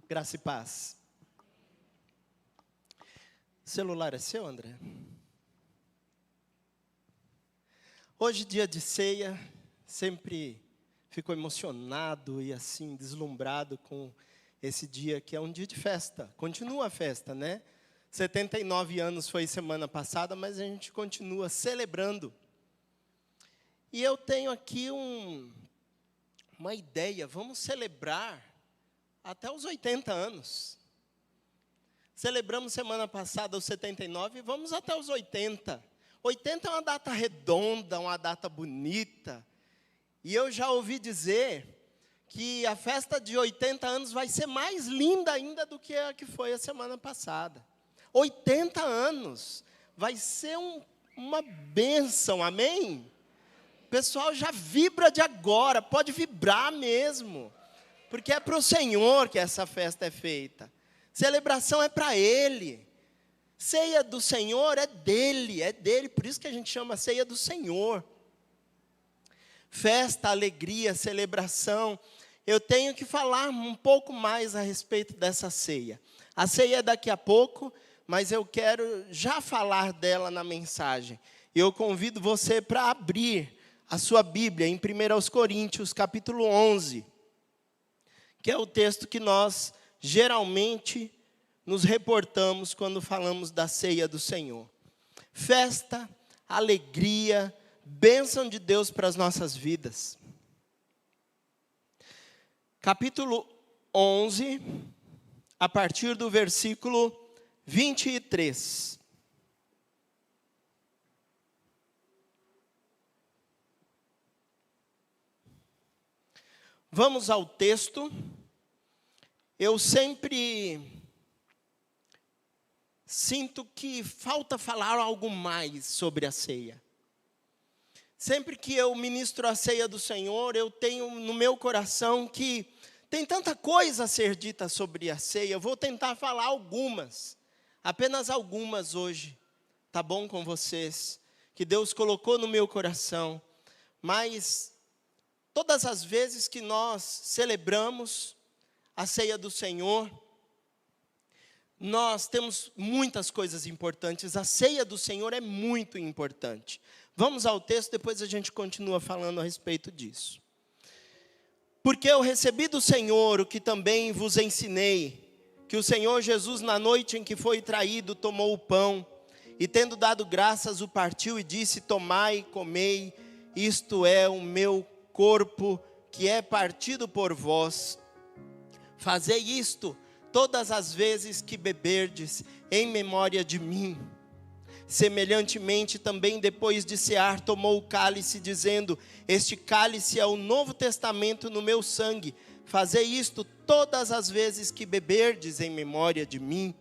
Graça e paz. O celular é seu, André? Hoje, dia de ceia, sempre fico emocionado e assim, deslumbrado com esse dia que é um dia de festa. Continua a festa, né? 79 anos foi semana passada, mas a gente continua celebrando. E eu tenho aqui uma ideia, vamos celebrar até os 80 anos. Celebramos semana passada os 79 e vamos até os 80. 80 é uma data redonda, uma data bonita. E eu já ouvi dizer que a festa de 80 anos vai ser mais linda ainda do que a que foi a semana passada. 80 anos vai ser uma bênção, amém? O pessoal já vibra de agora, pode vibrar mesmo. Porque é para o Senhor que essa festa é feita. Celebração é para Ele. Ceia do Senhor é dele, por isso que a gente chama ceia do Senhor. Festa, alegria, celebração. Eu tenho que falar um pouco mais a respeito dessa ceia. A ceia é daqui a pouco, mas eu quero já falar dela na mensagem. Eu convido você para abrir a sua Bíblia em 1 Coríntios, capítulo 11. Que é o texto que nós geralmente nos reportamos quando falamos da ceia do Senhor. Festa, alegria, bênção de Deus para as nossas vidas. Capítulo 11, a partir do versículo 23. Vamos ao texto. Eu sempre sinto que falta falar algo mais sobre a ceia. Sempre que eu ministro a ceia do Senhor, eu tenho no meu coração que tem tanta coisa a ser dita sobre a ceia. Eu vou tentar falar algumas, apenas algumas hoje. Tá bom com vocês? Que Deus colocou no meu coração. Mas todas as vezes que nós celebramos a ceia do Senhor, nós temos muitas coisas importantes. A ceia do Senhor é muito importante. Vamos ao texto, depois a gente continua falando a respeito disso. Porque eu recebi do Senhor o que também vos ensinei, que o Senhor Jesus, na noite em que foi traído, tomou o pão, e tendo dado graças, o partiu e disse: tomai, comei, isto é o meu corpo, que é partido por vós. Fazei isto todas as vezes que beberdes, em memória de mim. Semelhantemente, também depois de cear, tomou o cálice, dizendo: este cálice é o novo testamento no meu sangue. Fazei isto todas as vezes que beberdes, em memória de mim.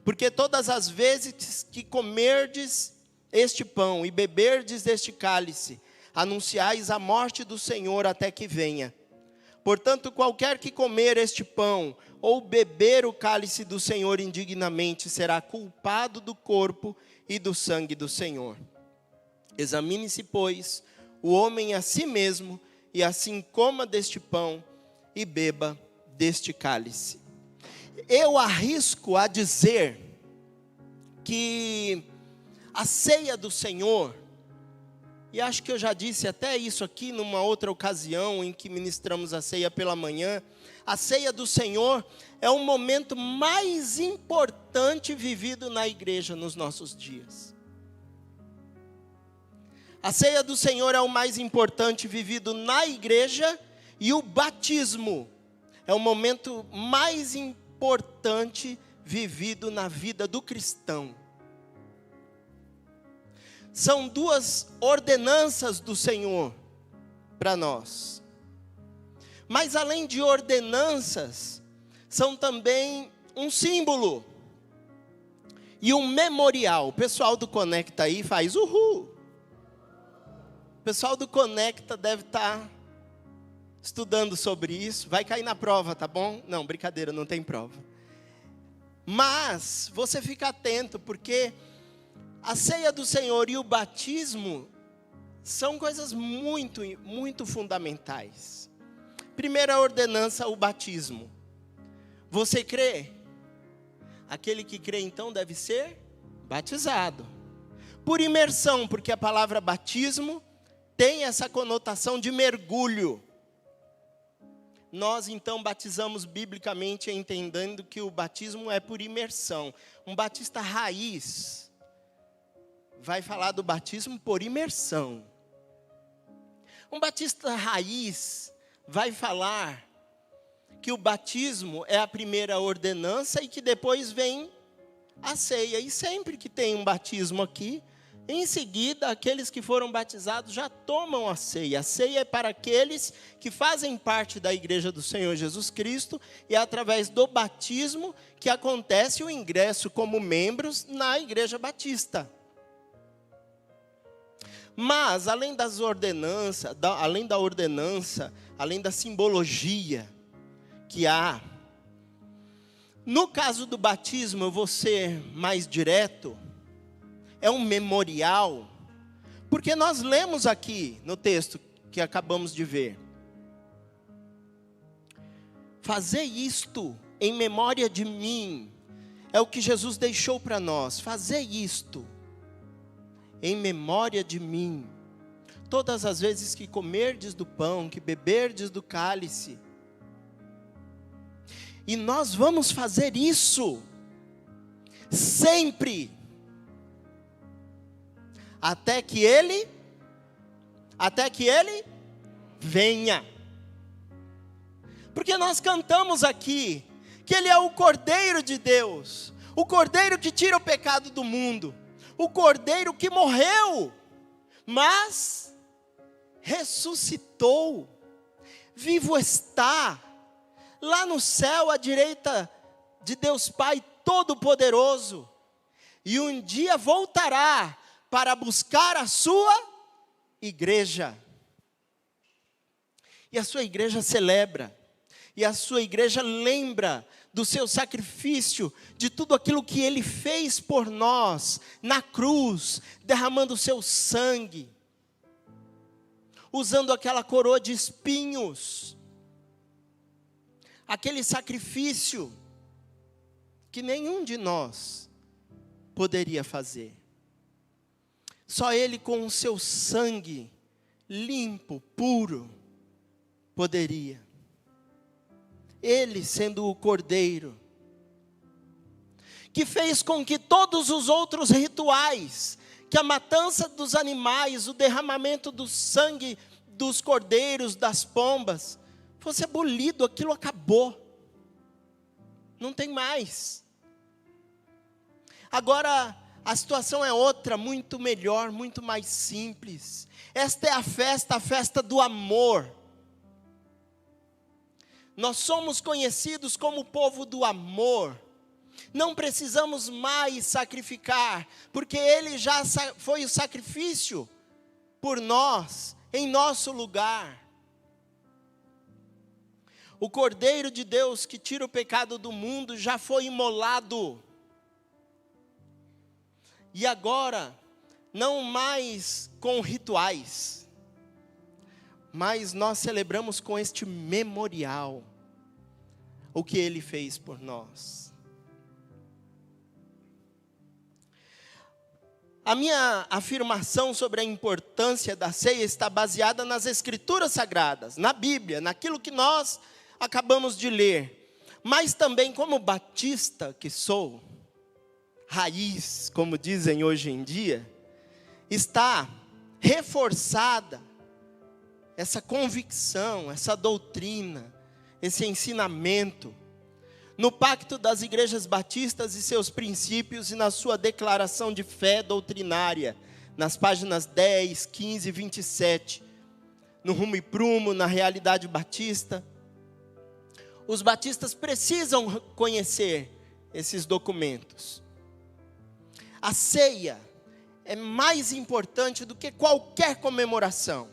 Porque todas as vezes que comerdes este pão e beberdes este cálice, anunciais a morte do Senhor até que venha. Portanto, qualquer que comer este pão ou beber o cálice do Senhor indignamente será culpado do corpo e do sangue do Senhor. Examine-se, pois, o homem a si mesmo, e assim coma deste pão e beba deste cálice. Eu arrisco a dizer que a ceia do Senhor, e acho que eu já disse até isso aqui numa outra ocasião em que ministramos a ceia pela manhã. A ceia do Senhor é o momento mais importante vivido na igreja nos nossos dias. A ceia do Senhor é o mais importante vivido na igreja, e o batismo é o momento mais importante vivido na vida do cristão. São duas ordenanças do Senhor para nós. Mas além de ordenanças, são também um símbolo e um memorial. O pessoal do Conecta aí faz uhul. O pessoal do Conecta deve estar estudando sobre isso. Vai cair na prova, tá bom? Não, brincadeira, não tem prova. Mas você fica atento, porque a ceia do Senhor e o batismo são coisas muito, muito fundamentais. Primeira ordenança, o batismo. Você crê? Aquele que crê então deve ser batizado. Por imersão, porque a palavra batismo tem essa conotação de mergulho. Nós então batizamos biblicamente entendendo que o batismo é por imersão. Um batista raiz vai falar do batismo por imersão. Um batista raiz vai falar que o batismo é a primeira ordenança e que depois vem a ceia. E sempre que tem um batismo aqui, em seguida, aqueles que foram batizados já tomam a ceia. A ceia é para aqueles que fazem parte da igreja do Senhor Jesus Cristo, e é através do batismo que acontece o ingresso como membros na igreja batista. Mas, além das ordenanças, além da ordenança, além da simbologia que há, no caso do batismo, eu vou ser mais direto, é um memorial, porque nós lemos aqui no texto que acabamos de ver. Fazer isto em memória de mim, é o que Jesus deixou para nós. Fazer isto em memória de mim, todas as vezes que comerdes do pão, que beberdes do cálice. E nós vamos fazer isso sempre, até que Ele venha. Porque nós cantamos aqui que Ele é o Cordeiro de Deus, o Cordeiro que tira o pecado do mundo, o Cordeiro que morreu, mas ressuscitou, vivo está, lá no céu à direita de Deus Pai Todo-Poderoso, e um dia voltará para buscar a sua igreja. E a sua igreja celebra, e a sua igreja lembra do seu sacrifício, de tudo aquilo que Ele fez por nós, na cruz, derramando o seu sangue, usando aquela coroa de espinhos, aquele sacrifício que nenhum de nós poderia fazer. Só Ele com o seu sangue limpo, puro, poderia. Ele sendo o Cordeiro, que fez com que todos os outros rituais, que a matança dos animais, o derramamento do sangue dos cordeiros, das pombas, fosse abolido, aquilo acabou. Não tem mais. Agora, a situação é outra, muito melhor, muito mais simples. Esta é a festa do amor. Nós somos conhecidos como o povo do amor. Não precisamos mais sacrificar, porque Ele já foi o sacrifício por nós, em nosso lugar. O Cordeiro de Deus que tira o pecado do mundo já foi imolado. E agora, não mais com rituais, mas nós celebramos com este memorial o que Ele fez por nós. A minha afirmação sobre a importância da ceia está baseada nas Escrituras Sagradas, na Bíblia, naquilo que nós acabamos de ler. Mas também, como batista que sou, raiz, como dizem hoje em dia, está reforçada essa convicção, essa doutrina, esse ensinamento, no Pacto das Igrejas Batistas e seus princípios e na sua declaração de fé doutrinária, nas páginas 10, 15 e 27, no Rumo e Prumo, na Realidade Batista. Os batistas precisam conhecer esses documentos. A ceia é mais importante do que qualquer comemoração.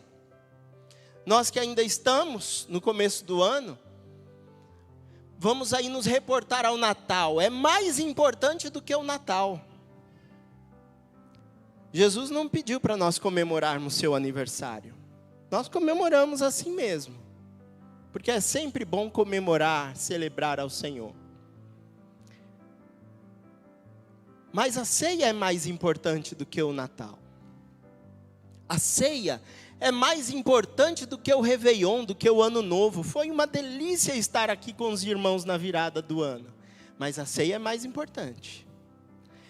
Nós que ainda estamos no começo do ano, vamos aí nos reportar ao Natal. É mais importante do que o Natal. Jesus não pediu para nós comemorarmos seu aniversário. Nós comemoramos assim mesmo. Porque é sempre bom comemorar, celebrar ao Senhor. Mas a ceia é mais importante do que o Natal. A ceia é mais importante do que o Réveillon, do que o Ano Novo. Foi uma delícia estar aqui com os irmãos na virada do ano. Mas a ceia é mais importante.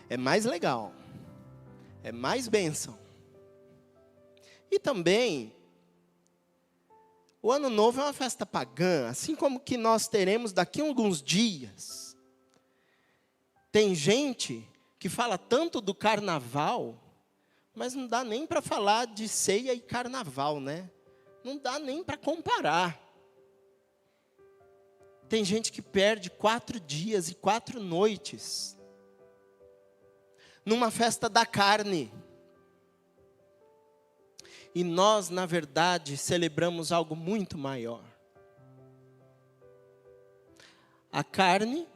É mais legal. É mais bênção. E também, o Ano Novo é uma festa pagã, assim como que nós teremos daqui a alguns dias. Tem gente que fala tanto do carnaval, mas não dá nem para falar de ceia e carnaval, né? Não dá nem para comparar. Tem gente que perde 4 dias e 4 noites numa festa da carne. E nós, na verdade, celebramos algo muito maior. A carne,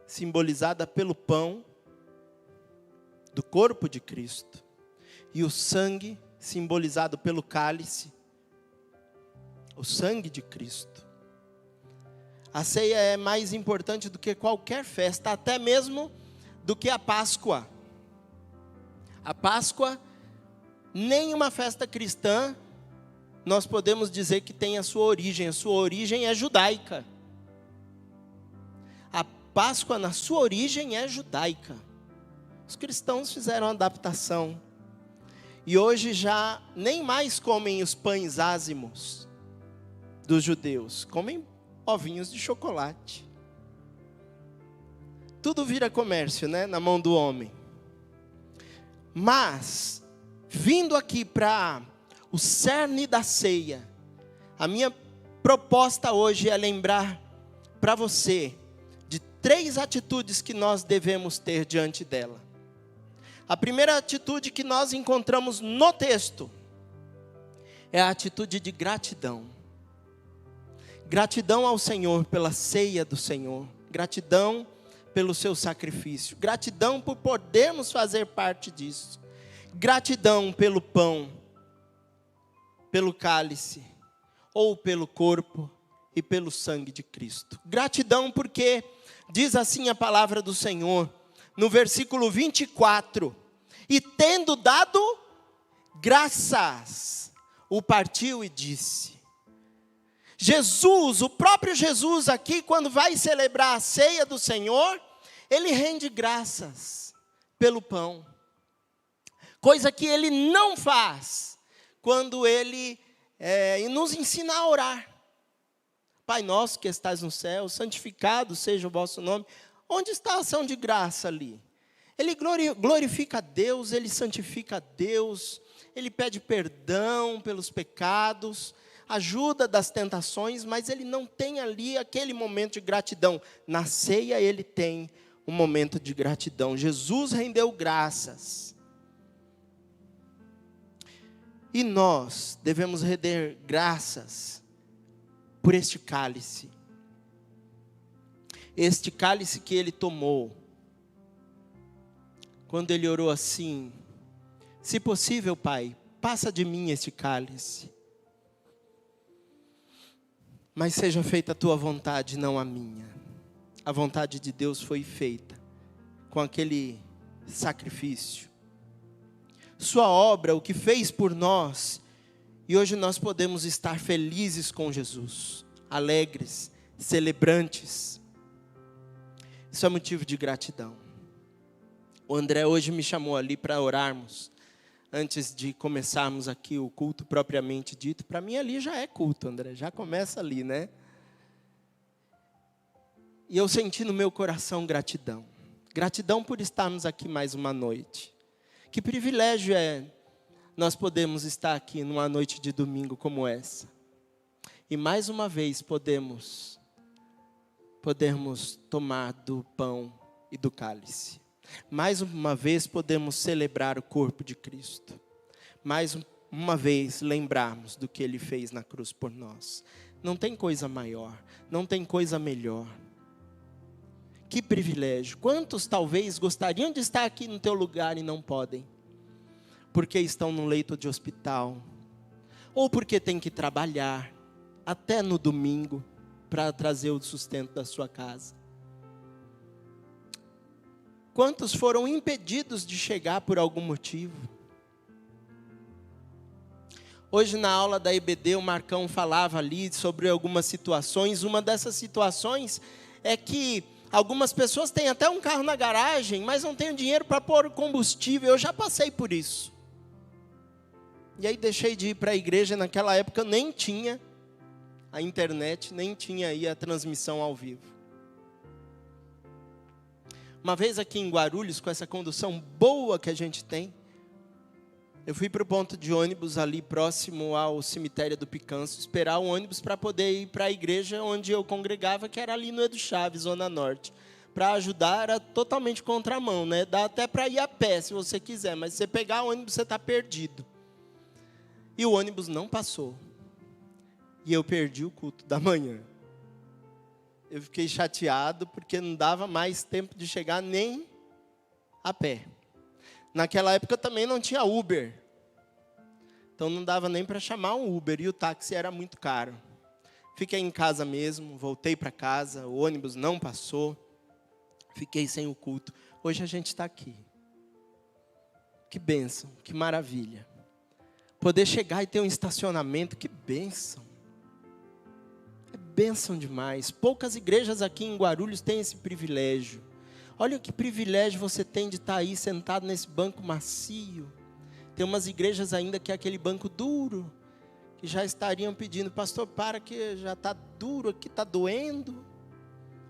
simbolizada pelo pão do corpo de Cristo, e o sangue, simbolizado pelo cálice, o sangue de Cristo. A ceia é mais importante do que qualquer festa, até mesmo do que a Páscoa. A Páscoa, nenhuma festa cristã, nós podemos dizer que tem a sua origem é judaica. A Páscoa, na sua origem, é judaica. Os cristãos fizeram adaptação. E hoje já nem mais comem os pães ázimos dos judeus. Comem ovinhos de chocolate. Tudo vira comércio, né? Na mão do homem. Mas, vindo aqui para o cerne da ceia, a minha proposta hoje é lembrar para você de 3 atitudes que nós devemos ter diante dela. A primeira atitude que nós encontramos no texto é a atitude de gratidão. Gratidão ao Senhor pela ceia do Senhor. Gratidão pelo seu sacrifício. Gratidão por podermos fazer parte disso. Gratidão pelo pão, pelo cálice, ou pelo corpo e pelo sangue de Cristo. Gratidão porque diz assim a palavra do Senhor, no versículo 24, e tendo dado graças, o partiu e disse. Jesus, o próprio Jesus aqui, quando vai celebrar a ceia do Senhor, ele rende graças pelo pão. Coisa que ele não faz quando ele nos ensina a orar. Pai nosso que estás no céu, santificado seja o vosso nome. Onde está a ação de graça ali? Ele glorifica a Deus, ele santifica a Deus, ele pede perdão pelos pecados, ajuda das tentações, mas ele não tem ali aquele momento de gratidão. Na ceia ele tem um momento de gratidão. Jesus rendeu graças. E nós devemos render graças por este cálice. Este cálice que ele tomou. Quando ele orou assim: se possível, Pai, passa de mim este cálice. Mas seja feita a tua vontade, não a minha. A vontade de Deus foi feita com aquele sacrifício. Sua obra, o que fez por nós. E hoje nós podemos estar felizes com Jesus. Alegres, celebrantes. Isso é motivo de gratidão. O André hoje me chamou ali para orarmos. Antes de começarmos aqui o culto propriamente dito. Para mim ali já é culto, André. Já começa ali, né? E eu senti no meu coração gratidão. Gratidão por estarmos aqui mais uma noite. Que privilégio é nós podemos estar aqui numa noite de domingo como essa. E mais uma vez podermos tomar do pão e do cálice. Mais uma vez podemos celebrar o corpo de Cristo. Mais uma vez lembrarmos do que Ele fez na cruz por nós. Não tem coisa maior, não tem coisa melhor. Que privilégio. Quantos talvez gostariam de estar aqui no teu lugar e não podem? Porque estão no leito de hospital. Ou porque têm que trabalhar até no domingo para trazer o sustento da sua casa. Quantos foram impedidos de chegar por algum motivo? Hoje na aula da EBD o Marcão falava ali sobre algumas situações. Uma dessas situações é que algumas pessoas têm até um carro na garagem, mas não têm dinheiro para pôr combustível. Eu já passei por isso. E aí deixei de ir para a igreja. Naquela época eu nem tinha a internet, nem tinha aí a transmissão ao vivo. Uma vez aqui em Guarulhos, com essa condução boa que a gente tem, eu fui para o ponto de ônibus ali próximo ao cemitério do Picanço, esperar o ônibus para poder ir para a igreja onde eu congregava, que era ali no Edu Chaves, Zona Norte. Para ajudar era totalmente contramão, né? Dá até para ir a pé se você quiser, mas se você pegar o ônibus você está perdido. E o ônibus não passou. E eu perdi o culto da manhã. Eu fiquei chateado porque não dava mais tempo de chegar nem a pé. Naquela época também não tinha Uber. Então não dava nem para chamar um Uber e o táxi era muito caro. Fiquei em casa mesmo, voltei para casa, o ônibus não passou. Fiquei sem o culto. Hoje a gente está aqui. Que bênção, que maravilha. Poder chegar e ter um estacionamento, que bênção. É bênção demais. Poucas igrejas aqui em Guarulhos têm esse privilégio. Olha que privilégio você tem de estar aí sentado nesse banco macio. Tem umas igrejas ainda que é aquele banco duro, que já estariam pedindo, pastor, para que já está duro aqui, está doendo.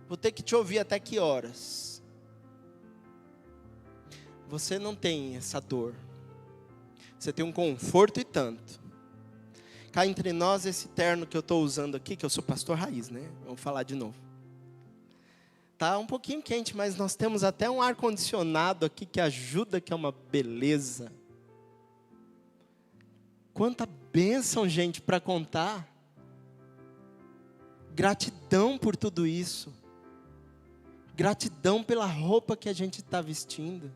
Vou ter que te ouvir até que horas? Você não tem essa dor. Você tem um conforto e tanto. Cá entre nós, esse terno que eu estou usando aqui, que eu sou pastor raiz, né? Vamos falar de novo. Está um pouquinho quente, mas nós temos até um ar-condicionado aqui que ajuda, que é uma beleza. Quanta bênção, gente, para contar. Gratidão por tudo isso. Gratidão pela roupa que a gente está vestindo.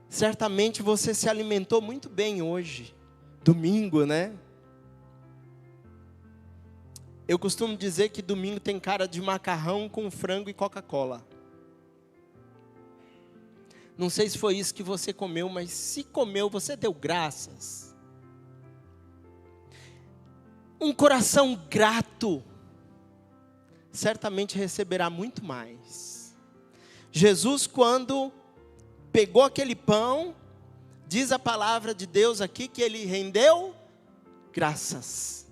Certamente você se alimentou muito bem hoje. Domingo, né? Eu costumo dizer que domingo tem cara de macarrão com frango e Coca-Cola. Não sei se foi isso que você comeu, mas se comeu, você deu graças. Um coração grato certamente receberá muito mais. Jesus, quando pegou aquele pão, diz a palavra de Deus aqui que ele rendeu graças.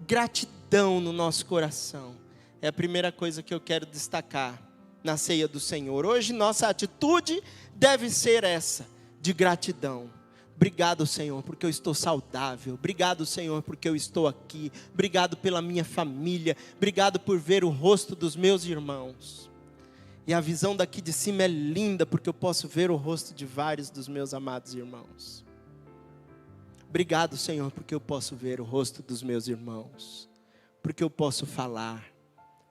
Gratidão no nosso coração. É a primeira coisa que eu quero destacar na ceia do Senhor. Hoje nossa atitude deve ser essa, de gratidão. Obrigado, Senhor, porque eu estou saudável. Obrigado, Senhor, porque eu estou aqui. Obrigado pela minha família. Obrigado por ver o rosto dos meus irmãos. E a visão daqui de cima é linda, porque eu posso ver o rosto de vários dos meus amados irmãos. Obrigado, Senhor, porque eu posso ver o rosto dos meus irmãos. Porque eu posso falar.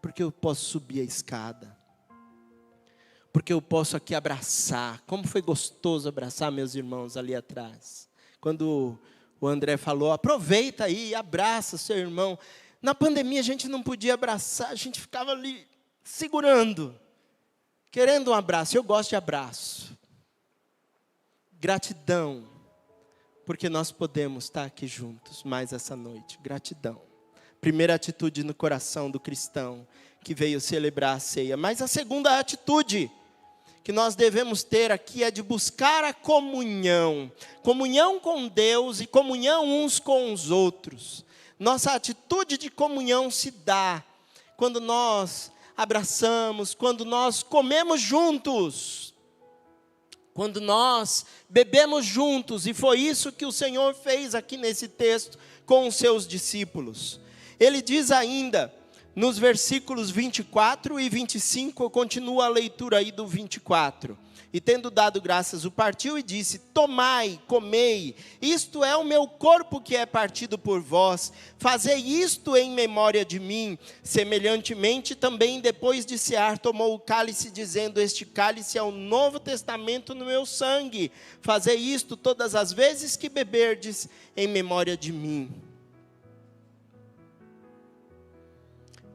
Porque eu posso subir a escada. Porque eu posso aqui abraçar. Como foi gostoso abraçar meus irmãos ali atrás. Quando o André falou, aproveita aí e abraça seu irmão. Na pandemia a gente não podia abraçar, a gente ficava ali segurando. Querendo um abraço, eu gosto de abraço. Gratidão, porque nós podemos estar aqui juntos mais essa noite. Gratidão. Primeira atitude no coração do cristão que veio celebrar a ceia. Mas a segunda atitude que nós devemos ter aqui é de buscar a comunhão. Comunhão com Deus e comunhão uns com os outros. Nossa atitude de comunhão se dá quando nós abraçamos, quando nós comemos juntos, quando nós bebemos juntos, e foi isso que o Senhor fez aqui nesse texto com os seus discípulos. Ele diz ainda, nos versículos 24 e 25, eu continuo a leitura aí do 24. E tendo dado graças, o partiu e disse, tomai, comei, isto é o meu corpo que é partido por vós, fazei isto em memória de mim. Semelhantemente também depois de cear, tomou o cálice, dizendo, este cálice é o novo testamento no meu sangue. Fazei isto todas as vezes que beberdes em memória de mim.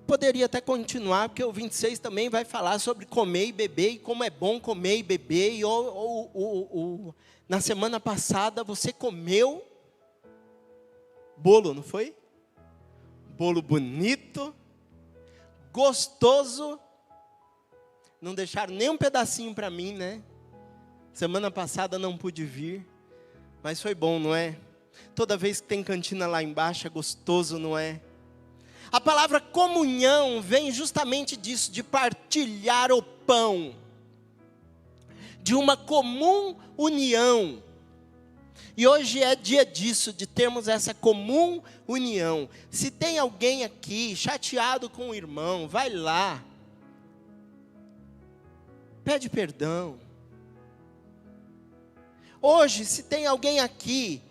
poderia até continuar, porque o 26 também vai falar sobre comer e beber, e como é bom comer e beber. E na semana passada você comeu bolo, não foi? Bolo bonito, gostoso. Não deixaram nem um pedacinho para mim, né? Semana passada não pude vir, mas foi bom, não é? Toda vez que tem cantina lá embaixo é gostoso, não é? A palavra comunhão vem justamente disso, de partilhar o pão, de uma comum união. E hoje é dia disso, de termos essa comum união. Se tem alguém aqui chateado com o irmão, vai lá, pede perdão. Hoje, se tem alguém aqui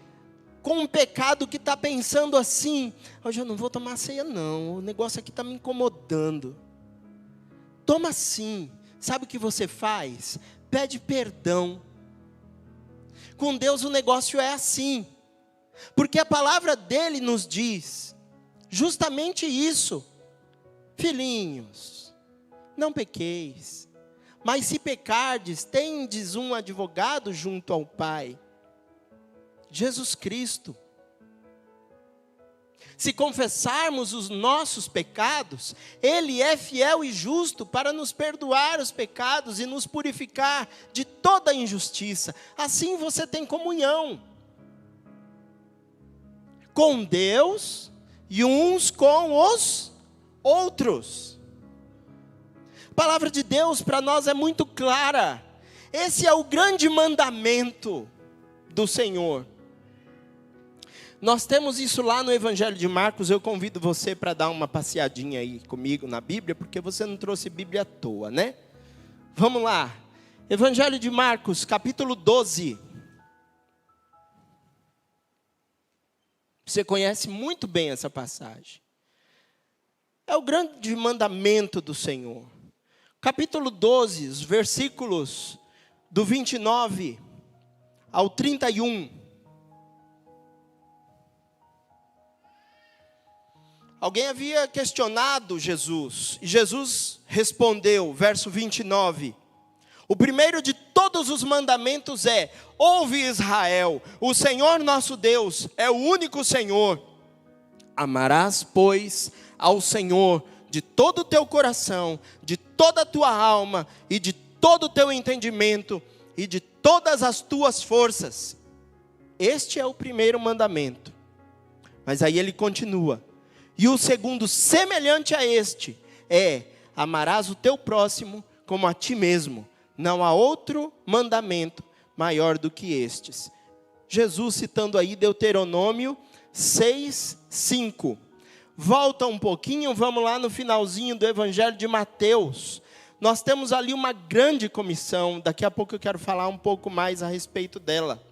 com um pecado que está pensando assim, hoje eu não vou tomar ceia não, o negócio aqui está me incomodando. Toma sim. Sabe o que você faz? Pede perdão. Com Deus o negócio é assim, porque a palavra dele nos diz justamente isso: filhinhos, não pequeis, mas se pecardes, tendes um advogado junto ao Pai, Jesus Cristo. Se confessarmos os nossos pecados, Ele é fiel e justo para nos perdoar os pecados e nos purificar de toda injustiça. Assim você tem comunhão com Deus e uns com os outros. A palavra de Deus para nós é muito clara. Esse é o grande mandamento do Senhor. Nós temos isso lá no Evangelho de Marcos. Eu convido você para dar uma passeadinha aí comigo na Bíblia, porque você não trouxe Bíblia à toa, né? Vamos lá. Evangelho de Marcos, capítulo 12. Você conhece muito bem essa passagem. É o grande mandamento do Senhor. Capítulo 12, os versículos do 29 ao 31. Alguém havia questionado Jesus, e Jesus respondeu, verso 29. O primeiro de todos os mandamentos é: ouve Israel, o Senhor nosso Deus é o único Senhor. Amarás, pois, ao Senhor de todo o teu coração, de toda a tua alma, e de todo o teu entendimento, e de todas as tuas forças. Este é o primeiro mandamento. Mas aí ele continua. E o segundo, semelhante a este, é: amarás o teu próximo como a ti mesmo. Não há outro mandamento maior do que estes. Jesus citando aí Deuteronômio 6:5. Volta um pouquinho, vamos lá no finalzinho do Evangelho de Mateus. Nós temos ali uma grande comissão. Daqui a pouco eu quero falar um pouco mais a respeito dela.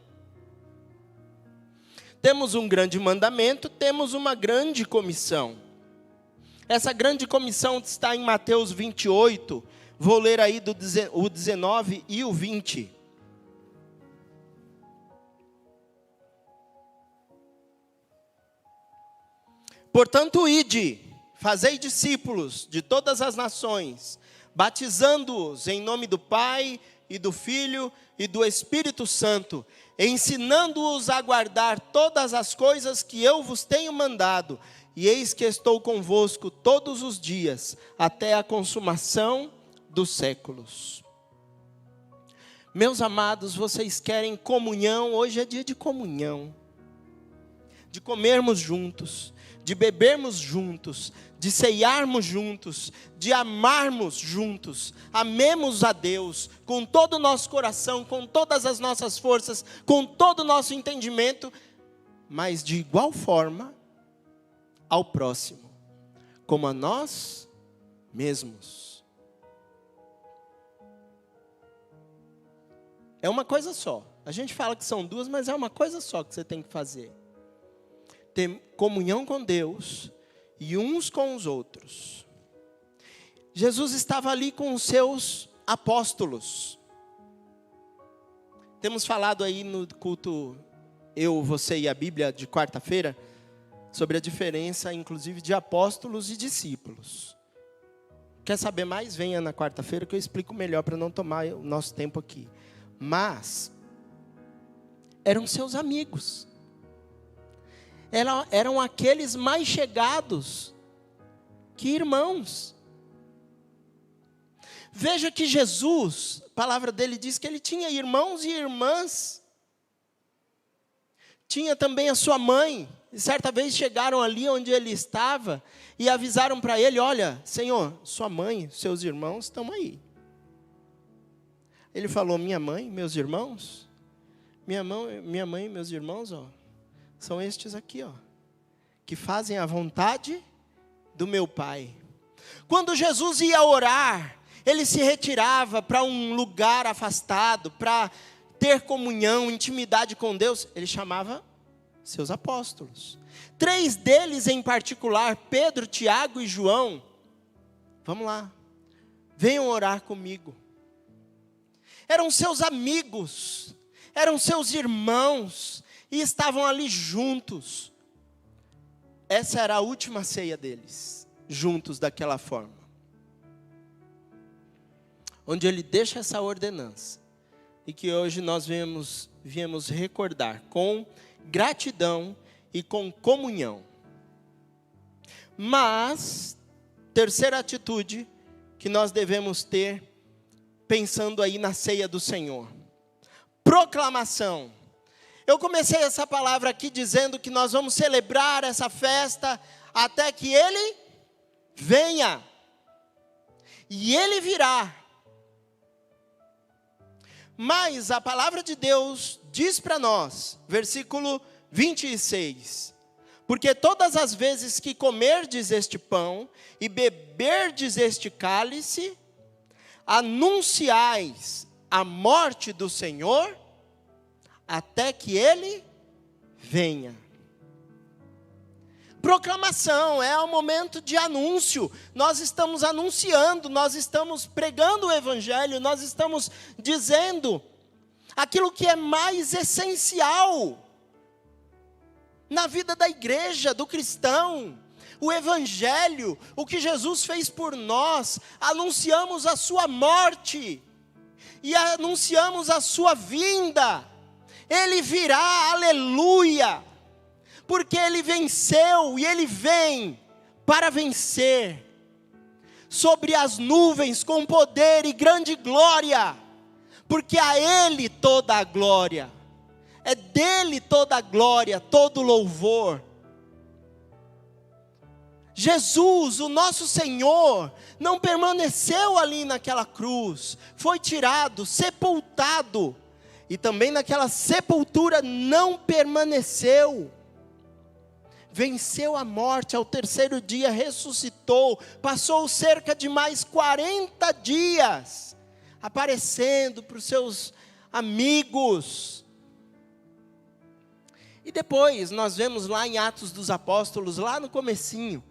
Temos um grande mandamento, temos uma grande comissão. Essa grande comissão está em Mateus 28. Vou ler aí o 19 e o 20. Portanto, ide, fazei discípulos de todas as nações, batizando-os em nome do Pai e do Filho e do Espírito Santo, ensinando-os a guardar todas as coisas que eu vos tenho mandado, e eis que estou convosco todos os dias, até a consumação dos séculos. Meus amados, vocês querem comunhão? Hoje é dia de comunhão, de comermos juntos, de bebermos juntos, de ceiarmos juntos, de amarmos juntos. Amemos a Deus com todo o nosso coração, com todas as nossas forças, com todo o nosso entendimento, mas de igual forma ao próximo, como a nós mesmos. É uma coisa só. A gente fala que são duas, mas é uma coisa só que você tem que fazer. Ter comunhão com Deus e uns com os outros. Jesus estava ali com os seus apóstolos. Temos falado aí no culto Eu, Você e a Bíblia de quarta-feira sobre a diferença, inclusive, de apóstolos e discípulos. Quer saber mais? Venha na quarta-feira que eu explico melhor para não tomar o nosso tempo aqui. Mas eram seus amigos. Eram aqueles mais chegados que irmãos. Veja que Jesus, a palavra dele diz que ele tinha irmãos e irmãs. Tinha também a sua mãe. E certa vez chegaram ali onde ele estava e avisaram para ele: olha, Senhor, sua mãe, seus irmãos estão aí. Ele falou: minha mãe, meus irmãos? Minha mãe e meus irmãos, ó, são estes aqui, ó, que fazem a vontade do meu Pai. Quando Jesus ia orar, ele se retirava para um lugar afastado, para ter comunhão, intimidade com Deus. Ele chamava seus apóstolos. 3 deles em particular, Pedro, Tiago e João. Vamos lá, venham orar comigo. Eram seus amigos, eram seus irmãos, e estavam ali juntos. Essa era a última ceia deles, juntos daquela forma. Onde ele deixa essa ordenança, e que hoje nós viemos recordar com gratidão e com comunhão. Mas, terceira atitude que nós devemos ter, pensando aí na ceia do Senhor: proclamação. Eu comecei essa palavra aqui dizendo que nós vamos celebrar essa festa até que Ele venha. E Ele virá. Mas a palavra de Deus diz para nós, versículo 26, porque todas as vezes que comerdes este pão e beberdes este cálice, anunciais a morte do Senhor, até que Ele venha. Proclamação é um momento de anúncio. Nós estamos anunciando, nós estamos pregando o Evangelho, nós estamos dizendo aquilo que é mais essencial na vida da igreja, do cristão. O Evangelho, o que Jesus fez por nós. Anunciamos a sua morte e anunciamos a sua vinda. Ele virá, aleluia, porque Ele venceu e Ele vem para vencer sobre as nuvens com poder e grande glória, porque a Ele toda a glória, é dele toda a glória, todo o louvor. Jesus, o nosso Senhor, não permaneceu ali naquela cruz, foi tirado, sepultado, e também naquela sepultura não permaneceu. Venceu a morte, ao terceiro dia ressuscitou, passou cerca de mais 40 dias, aparecendo para os seus amigos. E depois nós vemos lá em Atos dos Apóstolos, lá no comecinho,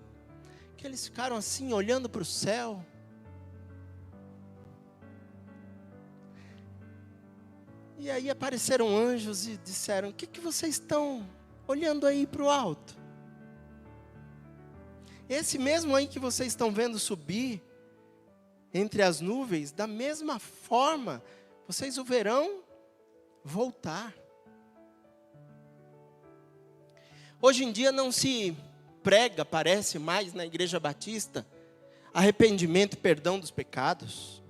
que eles ficaram assim, olhando para o céu. E aí apareceram anjos e disseram: o que vocês estão olhando aí para o alto? Esse mesmo aí que vocês estão vendo subir entre as nuvens, da mesma forma, vocês o verão voltar. Hoje em dia não se prega, parece mais na Igreja Batista, arrependimento e perdão dos pecados.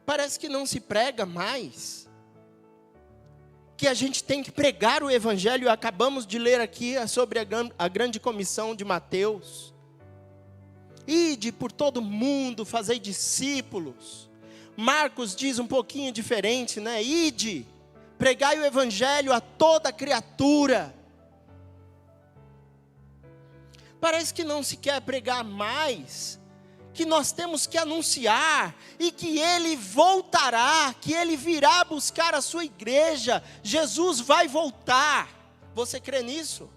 Parece que não se prega mais que a gente tem que pregar o Evangelho. Acabamos de ler aqui sobre a grande comissão de Mateus. Ide por todo mundo, fazei discípulos. Marcos diz um pouquinho diferente, né? Ide, pregai o Evangelho a toda criatura. Parece que não se quer pregar mais, que nós temos que anunciar, e que Ele voltará, que Ele virá buscar a sua igreja. Jesus vai voltar. Você crê nisso?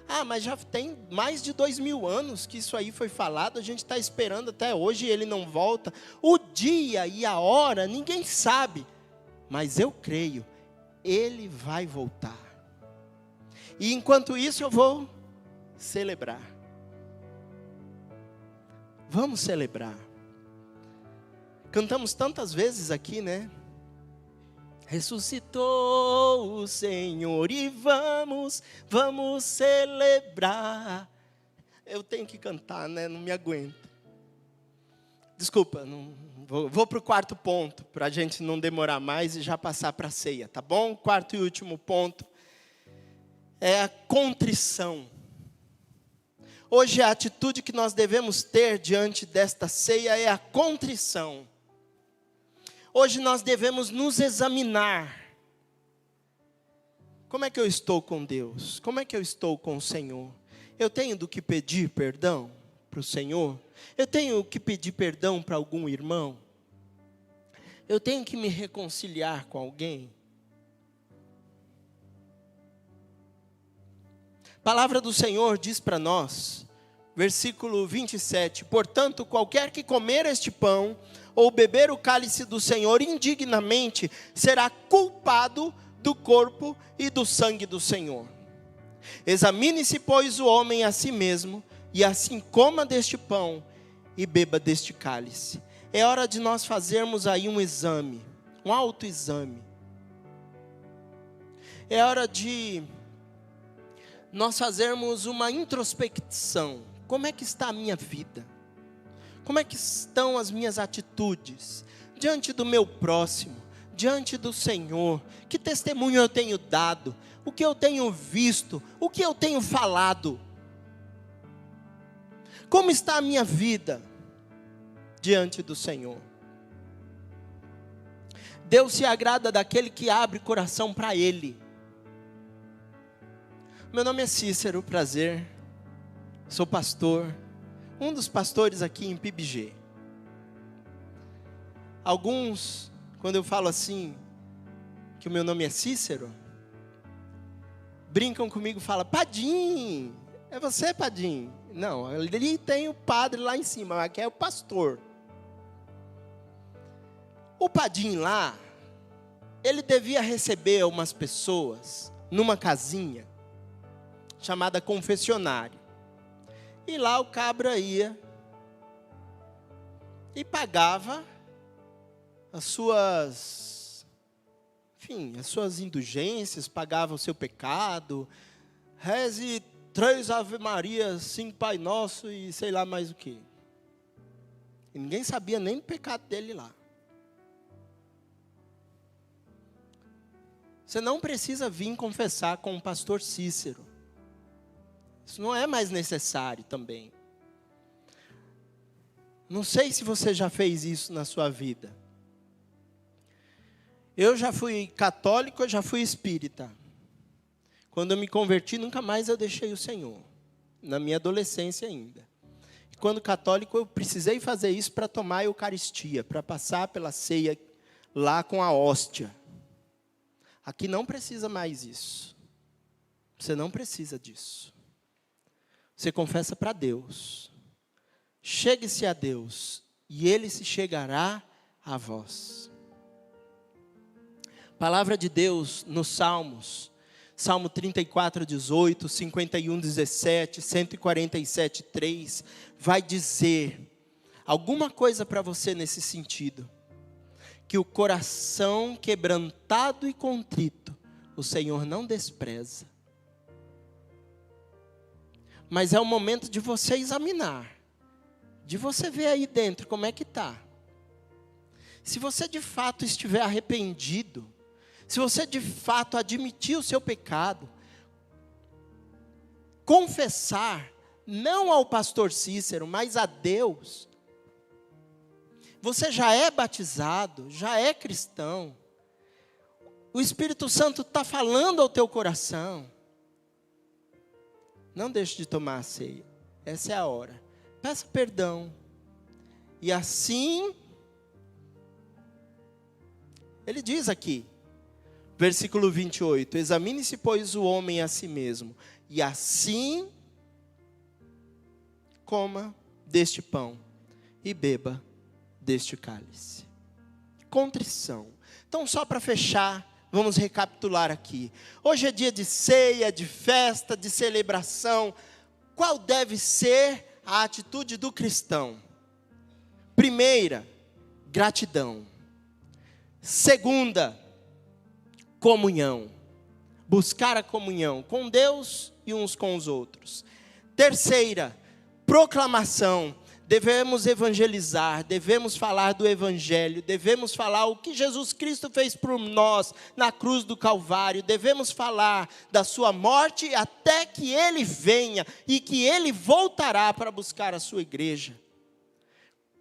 Ah, mas já tem mais de 2000 anos que isso aí foi falado, a gente está esperando até hoje e Ele não volta. O dia e a hora ninguém sabe, mas eu creio, Ele vai voltar. E enquanto isso eu vou celebrar. Vamos celebrar. Cantamos tantas vezes aqui, né? Ressuscitou o Senhor e vamos celebrar. Eu tenho que cantar, né? Não me aguento. Desculpa, vou para o quarto ponto, para a gente não demorar mais e já passar para a ceia, tá bom? Quarto e último ponto é a contrição. Hoje a atitude que nós devemos ter diante desta ceia é a contrição. Hoje nós devemos nos examinar. Como é que eu estou com Deus? Como é que eu estou com o Senhor? Eu tenho do que pedir perdão para o Senhor? Eu tenho que pedir perdão para algum irmão? Eu tenho que me reconciliar com alguém? A palavra do Senhor diz para nós, versículo 27, portanto, qualquer que comer este pão, ou beber o cálice do Senhor indignamente, será culpado do corpo e do sangue do Senhor. Examine-se, pois, o homem a si mesmo, e assim coma deste pão e beba deste cálice. É hora de nós fazermos aí um exame, um autoexame. É hora de nós fazermos uma introspecção. Como é que está a minha vida? Como é que estão as minhas atitudes diante do meu próximo, diante do Senhor? Que testemunho eu tenho dado? O que eu tenho visto? O que eu tenho falado? Como está a minha vida diante do Senhor? Deus se agrada daquele que abre coração para Ele. Meu nome é Cícero, prazer. Sou pastor, um dos pastores aqui em PIBG. Alguns, quando eu falo assim, que o meu nome é Cícero, brincam comigo e falam, Padim, é você, Padim? Não, ali tem o padre lá em cima, aqui é o pastor. O Padim lá, ele devia receber umas pessoas numa casinha chamada confessionário. E lá o cabra ia e pagava as suas indulgências, pagava o seu pecado, reze 3 Ave Marias, 5 Pai Nosso e sei lá mais o que. E ninguém sabia nem do pecado dele lá. Você não precisa vir confessar com o pastor Cícero. Isso não é mais necessário também. Não sei se você já fez isso na sua vida. Eu já fui católico, eu já fui espírita. Quando eu me converti, nunca mais eu deixei o Senhor. Na minha adolescência ainda. E quando católico, eu precisei fazer isso para tomar a Eucaristia, para passar pela ceia lá com a hóstia. Aqui não precisa mais isso. Você não precisa disso. Você confessa para Deus. Chegue-se a Deus, e Ele se chegará a vós. Palavra de Deus nos Salmos, Salmo 34, 18, 51, 17, 147, 3, vai dizer alguma coisa para você nesse sentido. Que o coração quebrantado e contrito, o Senhor não despreza. Mas é o momento de você examinar, de você ver aí dentro como é que está. Se você de fato estiver arrependido, se você de fato admitir o seu pecado, confessar, não ao pastor Cícero, mas a Deus, você já é batizado, já é cristão, o Espírito Santo está falando ao teu coração, não deixe de tomar a ceia, essa é a hora, peça perdão, e assim, ele diz aqui, versículo 28, examine-se, pois, o homem a si mesmo, e assim, coma deste pão, e beba deste cálice. Contrição. Então, só para fechar, vamos recapitular aqui. Hoje é dia de ceia, de festa, de celebração. Qual deve ser a atitude do cristão? Primeira, gratidão. Segunda, comunhão. Buscar a comunhão com Deus e uns com os outros. Terceira, proclamação. Devemos evangelizar, devemos falar do evangelho, devemos falar o que Jesus Cristo fez por nós na cruz do Calvário, devemos falar da sua morte até que Ele venha e que Ele voltará para buscar a sua igreja.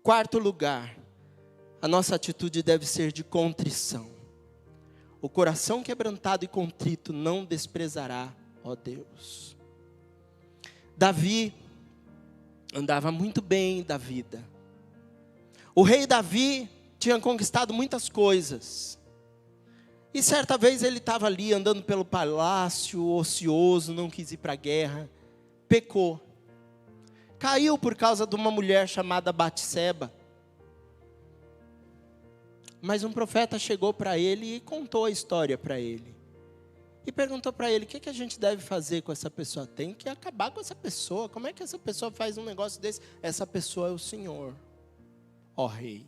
Quarto lugar, a nossa atitude deve ser de contrição. O coração quebrantado e contrito não desprezará, ó Deus. Davi andava muito bem da vida. O rei Davi tinha conquistado muitas coisas. E certa vez ele estava ali andando pelo palácio, ocioso, não quis ir para a guerra. Pecou. Caiu por causa de uma mulher chamada Batseba. Mas um profeta chegou para ele e contou a história para ele. E perguntou para ele, o que a gente deve fazer com essa pessoa? Tem que acabar com essa pessoa. Como é que essa pessoa faz um negócio desse? Essa pessoa é o Senhor, ó rei.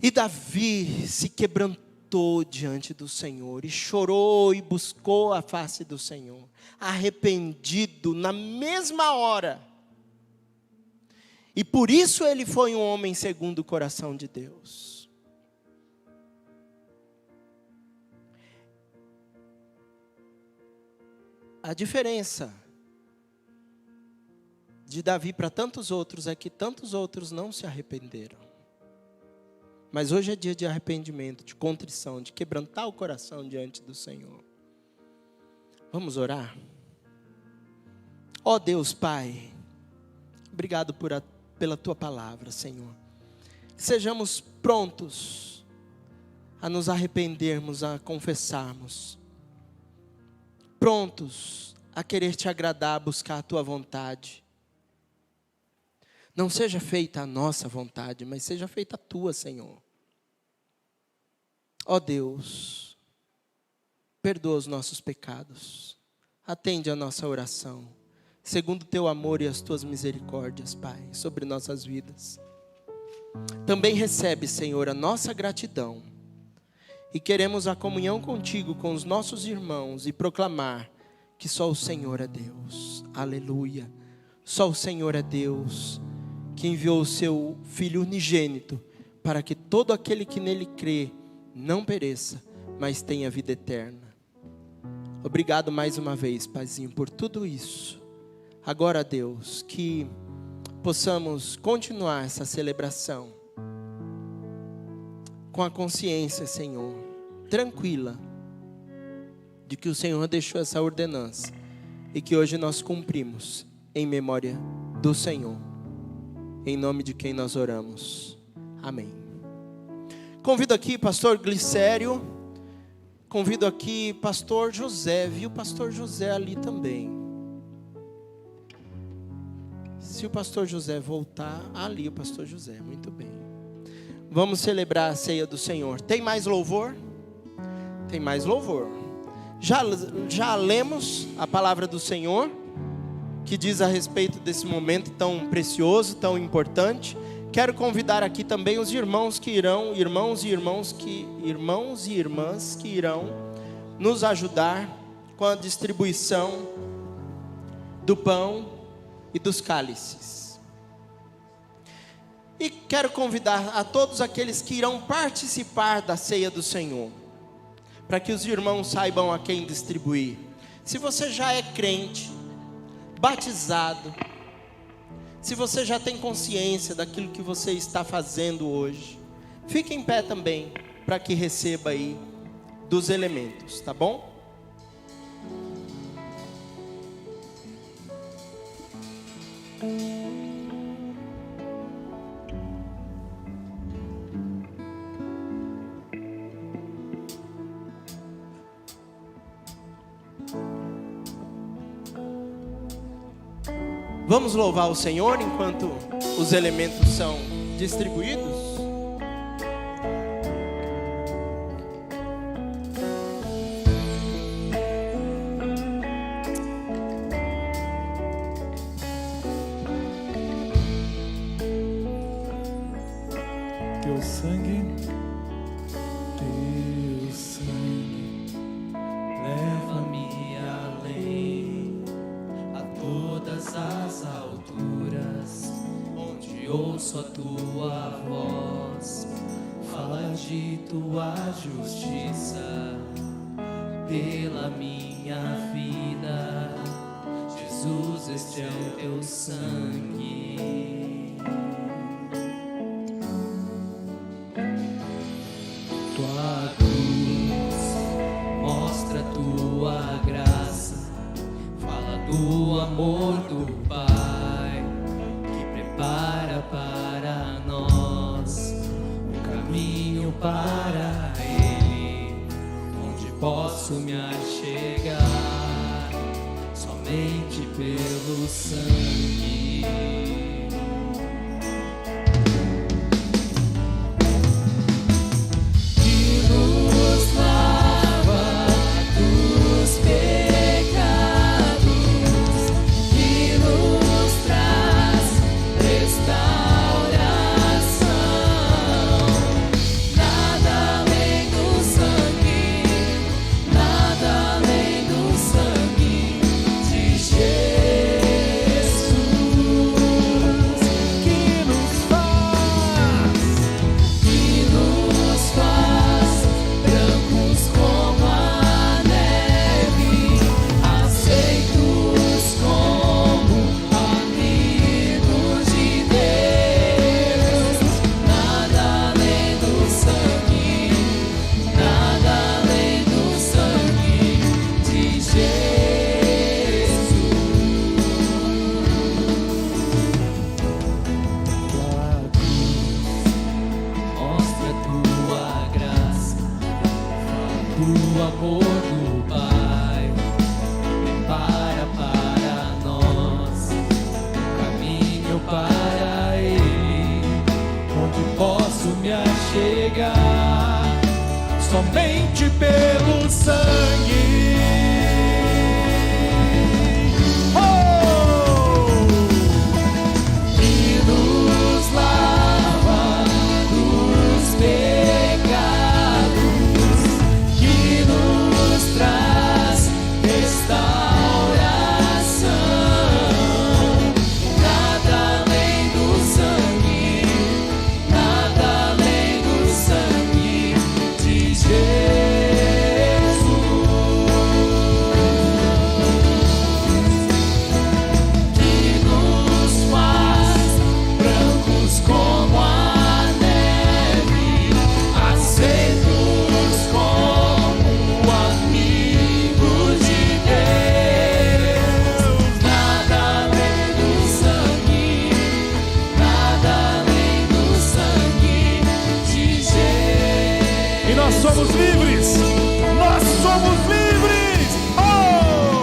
E Davi se quebrantou diante do Senhor, e chorou e buscou a face do Senhor, arrependido na mesma hora. E por isso ele foi um homem segundo o coração de Deus. A diferença de Davi para tantos outros é que tantos outros não se arrependeram. Mas hoje é dia de arrependimento, de contrição, de quebrantar o coração diante do Senhor. Vamos orar? Ó Deus Pai, obrigado pela Tua palavra, Senhor. Que sejamos prontos a nos arrependermos, a confessarmos. Prontos a querer Te agradar, a buscar a Tua vontade. Não seja feita a nossa vontade, mas seja feita a Tua, Senhor. Ó Deus, perdoa os nossos pecados. Atende a nossa oração, segundo o Teu amor e as Tuas misericórdias, Pai, sobre nossas vidas. Também recebe, Senhor, a nossa gratidão. E queremos a comunhão contigo, com os nossos irmãos, e proclamar que só o Senhor é Deus. Aleluia. Só o Senhor é Deus, que enviou o seu Filho unigênito, para que todo aquele que nele crê não pereça, mas tenha vida eterna. Obrigado mais uma vez, Paizinho, por tudo isso. Agora, Deus, que possamos continuar essa celebração com a consciência, Senhor, tranquila, de que o Senhor deixou essa ordenança e que hoje nós cumprimos em memória do Senhor, em nome de quem nós oramos. Amém. Convido aqui pastor Glicério, convido aqui pastor José, viu pastor José ali também. Se o pastor José voltar, ali o pastor José, muito bem. Vamos celebrar a ceia do Senhor. Tem mais louvor? Tem mais louvor. Já lemos a palavra do Senhor, que diz a respeito desse momento tão precioso, tão importante. Quero convidar aqui também os irmãos que irão, irmãos e irmãs que irão nos ajudar com a distribuição do pão e dos cálices. E quero convidar a todos aqueles que irão participar da ceia do Senhor, para que os irmãos saibam a quem distribuir. Se você já é crente, batizado, se você já tem consciência daquilo que você está fazendo hoje, fique em pé também, para que receba aí dos elementos, tá bom? Vamos louvar o Senhor enquanto os elementos são distribuídos? teu sangue leva-me além a todas as alturas, onde ouço a tua voz, fala de tua justiça pela minha vida. Jesus, este é o teu sangue. Tua cruz mostra tua graça, fala do amor do Pai, que prepara para nós um caminho para Ele, onde posso me achegar somente pelo sangue. Que nos lava dos pecados, que nos traz restauração. Nada além do sangue, nada além do sangue de Jesus, que nos faz brancos como a neve, aceitos como amigos de Deus. Nada além do sangue, nada além do sangue de Jesus. Tua cruz mostra tua graça, do amor do Pai, prepara para nós um caminho para Ele, onde posso me achegar somente pelo sangue. Que nos lava dos pecados, que nos traz restauração. Nada além do sangue, nada além do sangue de Jesus. Que nos faz brancos como a neve, aceitos como amigos de Deus. Nada além do sangue, nada além do sangue de Jesus. E nós somos livres, nós somos livres. Oh!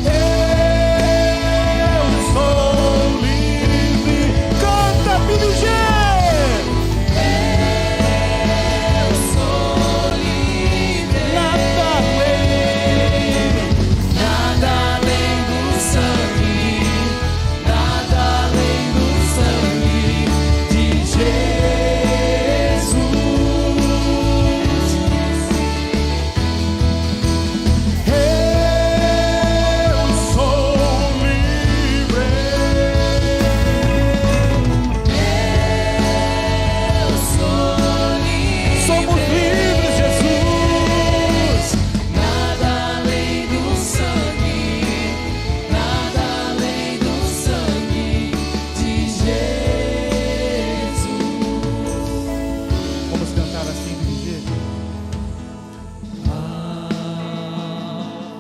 Eu sou livre. Canta, Billy Jean. Eu sou livre. Nada além do sangue, nada além do sangue de Jesus. Eu sou livre. Eu sou livre. Somos livres, Jesus. Nada além do sangue, nada além do sangue de Jesus. Vamos cantar assim, Billy Jean.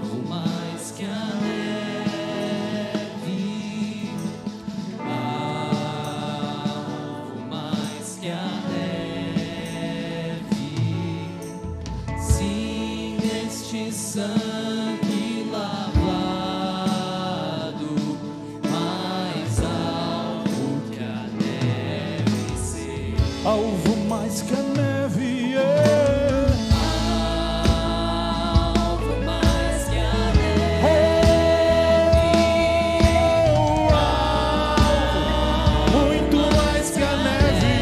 Algo mais que a neve, algo mais que a neve. Sim, este sangue lavado, mais alvo que a neve ser. Alvo mais que a neve, alvo mais que a neve. Muito mais que a neve.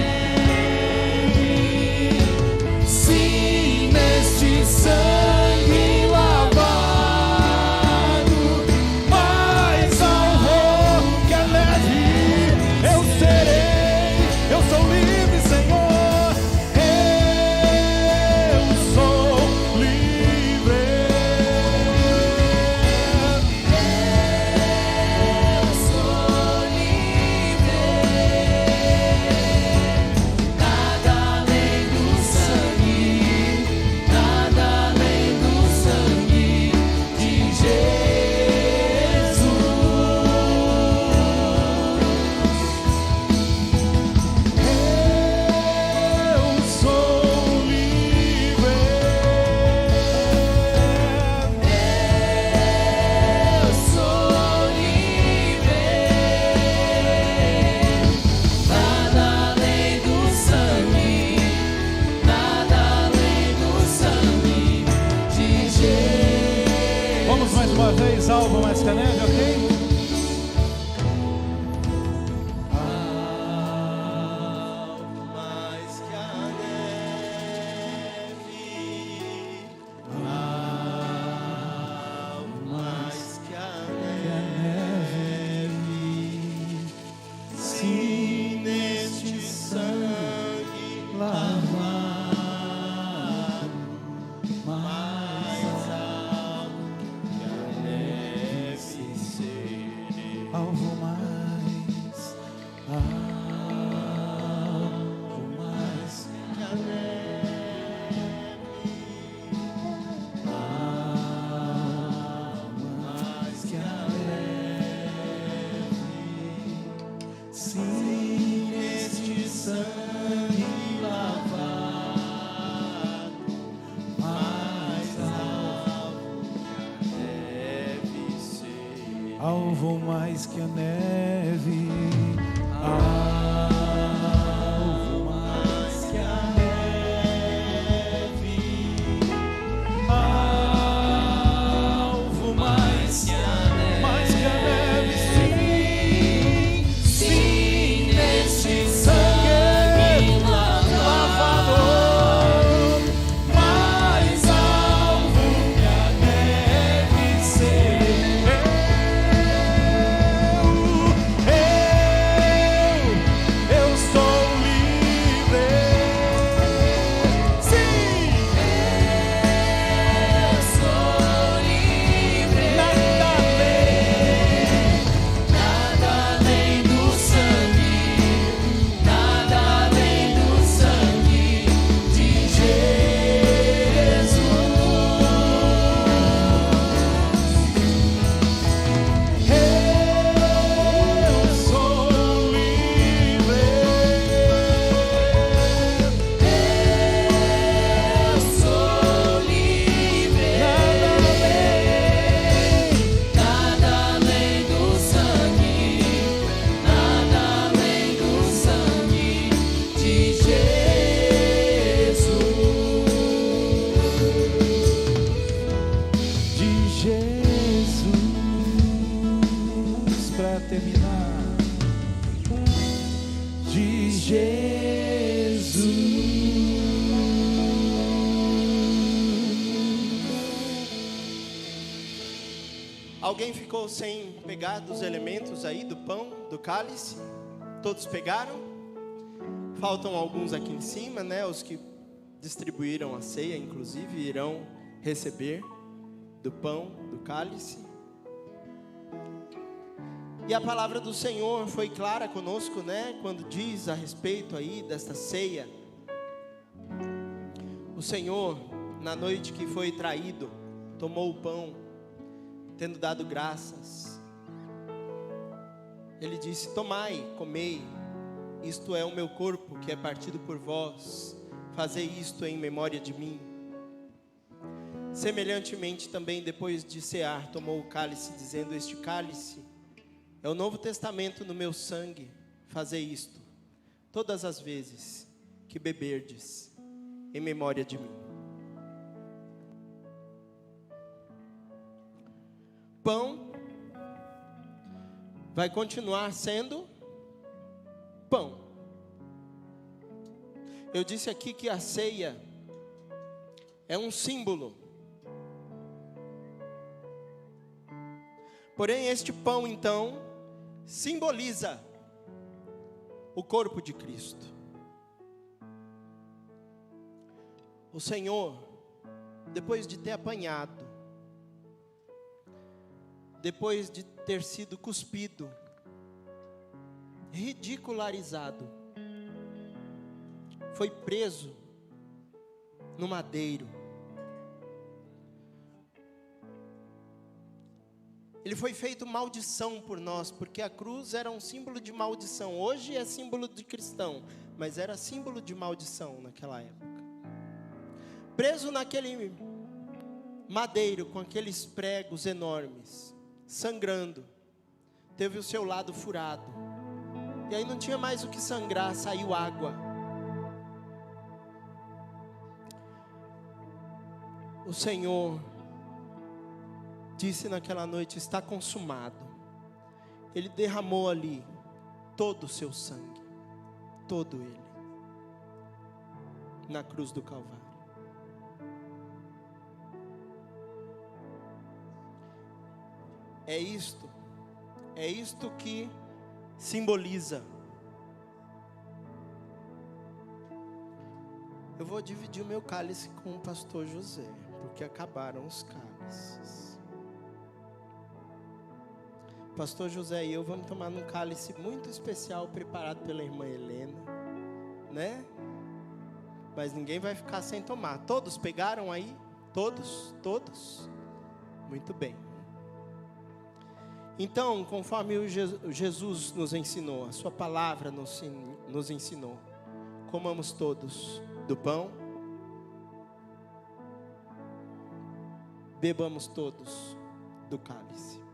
que a neve, ok? Alvo mais que a neve, alvo mais que a neve, alvo mais que a neve, sim, sim, neste sangue lavador, mais alvo que a neve serei. Alguém ficou sem pegar dos elementos aí, do pão, do cálice? Todos pegaram? Faltam alguns aqui em cima, né? Os que distribuíram a ceia, inclusive, irão receber do pão, do cálice. E a palavra do Senhor foi clara conosco, né? Quando diz a respeito aí desta ceia. O Senhor, na noite que foi traído, tomou o pão, tendo dado graças. Ele disse: tomai, comei, isto é o meu corpo que é partido por vós, fazei isto em memória de mim. Semelhantemente também, depois de cear, tomou o cálice, dizendo: este cálice é o Novo Testamento no meu sangue, fazei isto todas as vezes que beberdes, em memória de mim. Pão vai continuar sendo pão. Eu disse aqui que a ceia é um símbolo. Porém, este pão, então, simboliza o corpo de Cristo. O Senhor, depois de ter apanhado, depois de ter sido cuspido, ridicularizado, foi preso no madeiro. Ele foi feito maldição por nós, porque a cruz era um símbolo de maldição. Hoje é símbolo de cristão, mas era símbolo de maldição naquela época. Preso naquele madeiro com aqueles pregos enormes, sangrando, teve o seu lado furado, e aí não tinha mais o que sangrar, saiu água. O Senhor disse naquela noite: está consumado. Ele derramou ali todo o seu sangue, todo ele, na cruz do Calvário. É isto que simboliza. Eu vou dividir o meu cálice com o pastor José, porque acabaram os cálices. Pastor José e eu vamos tomar num cálice muito especial, preparado pela irmã Helena, né? Mas ninguém vai ficar sem tomar. Todos pegaram aí? Todos? Muito bem. Então, conforme o Jesus nos ensinou, a sua palavra nos ensinou, comamos todos do pão, bebamos todos do cálice.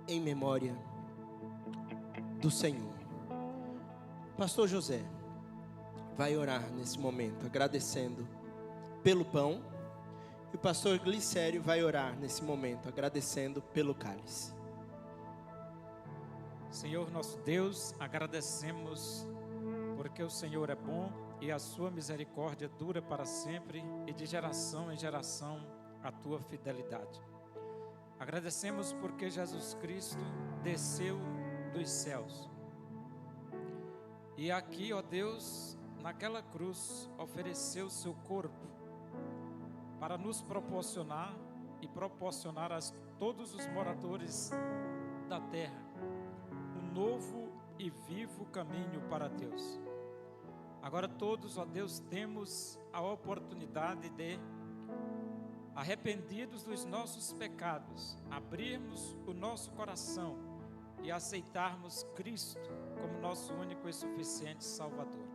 Em memória do Senhor. Pastor José vai orar nesse momento, agradecendo pelo pão, e o pastor Glicério vai orar nesse momento, agradecendo pelo cálice. Senhor nosso Deus, agradecemos porque o Senhor é bom e a sua misericórdia dura para sempre, e de geração em geração a tua fidelidade. Agradecemos porque Jesus Cristo desceu dos céus e aqui, ó Deus, naquela cruz ofereceu seu corpo para nos proporcionar e proporcionar a todos os moradores da terra um novo e vivo caminho para Deus. Agora todos, ó Deus, temos a oportunidade de, arrependidos dos nossos pecados, abrirmos o nosso coração e aceitarmos Cristo como nosso único e suficiente Salvador.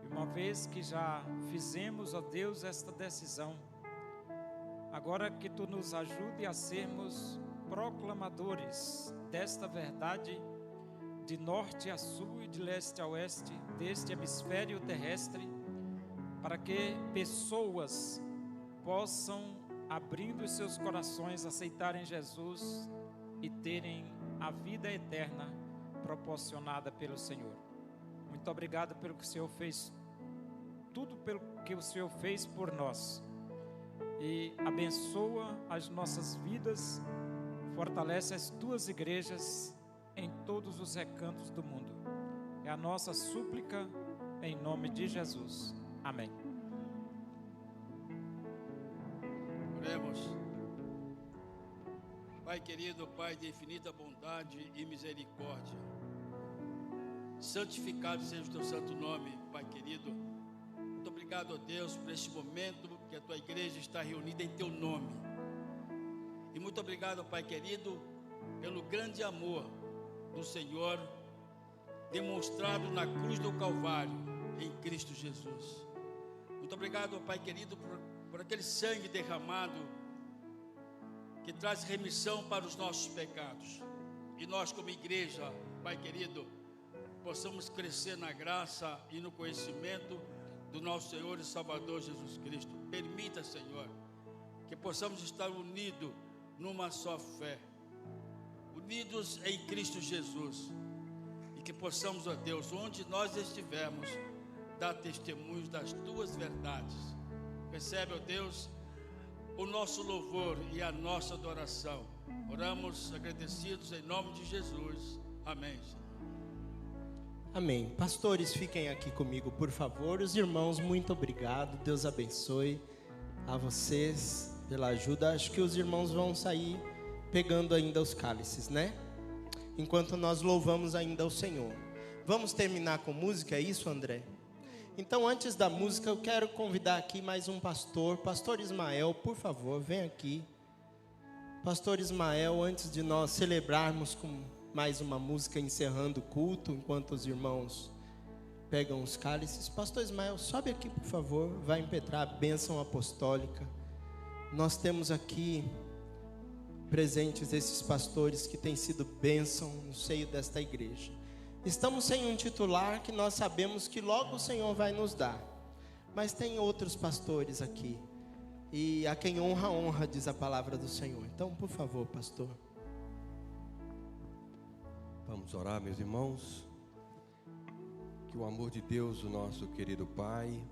E uma vez que já fizemos, ó Deus, esta decisão, agora que Tu nos ajude a sermos proclamadores desta verdade, de norte a sul e de leste a oeste, deste hemisfério terrestre, para que pessoas possam, abrindo os seus corações, aceitarem Jesus e terem a vida eterna proporcionada pelo Senhor. Muito obrigado pelo que o Senhor fez, tudo pelo que o Senhor fez por nós, e abençoa as nossas vidas, fortalece as Tuas igrejas em todos os recantos do mundo. É a nossa súplica em nome de Jesus. Amém. Oremos. Pai querido, Pai de infinita bondade e misericórdia, santificado seja o Teu santo nome, Pai querido. Muito obrigado, ó Deus, por este momento que a Tua igreja está reunida em Teu nome. E muito obrigado, Pai querido, pelo grande amor do Senhor demonstrado na cruz do Calvário em Cristo Jesus. Muito obrigado, Pai querido, por aquele sangue derramado que traz remissão para os nossos pecados. E nós, como igreja, Pai querido, possamos crescer na graça e no conhecimento do nosso Senhor e Salvador Jesus Cristo. Permita, Senhor, que possamos estar unidos numa só fé, unidos em Cristo Jesus, e que possamos, ó Deus, onde nós estivermos, dar testemunhos das Tuas verdades. Recebe, ó Deus, o nosso louvor e a nossa adoração. Oramos agradecidos em nome de Jesus. Amém. Amém. Pastores, fiquem aqui comigo, por favor. Os irmãos, muito obrigado. Deus abençoe a vocês pela ajuda. Acho que os irmãos vão sair pegando ainda os cálices, né? Enquanto nós louvamos ainda o Senhor. Vamos terminar com música, é isso, André? Então, antes da música, eu quero convidar aqui mais um pastor. Pastor Ismael, por favor, vem aqui. Pastor Ismael, antes de nós celebrarmos com mais uma música, encerrando o culto, enquanto os irmãos pegam os cálices. Pastor Ismael, sobe aqui, por favor. Vai impetrar a bênção apostólica. Nós temos aqui presentes esses pastores que têm sido bênção no seio desta igreja. Estamos sem um titular que nós sabemos que logo o Senhor vai nos dar. Mas tem outros pastores aqui. E a quem honra, honra, diz a palavra do Senhor. Então, por favor, pastor. Vamos orar, meus irmãos. Que o amor de Deus, o nosso querido Pai,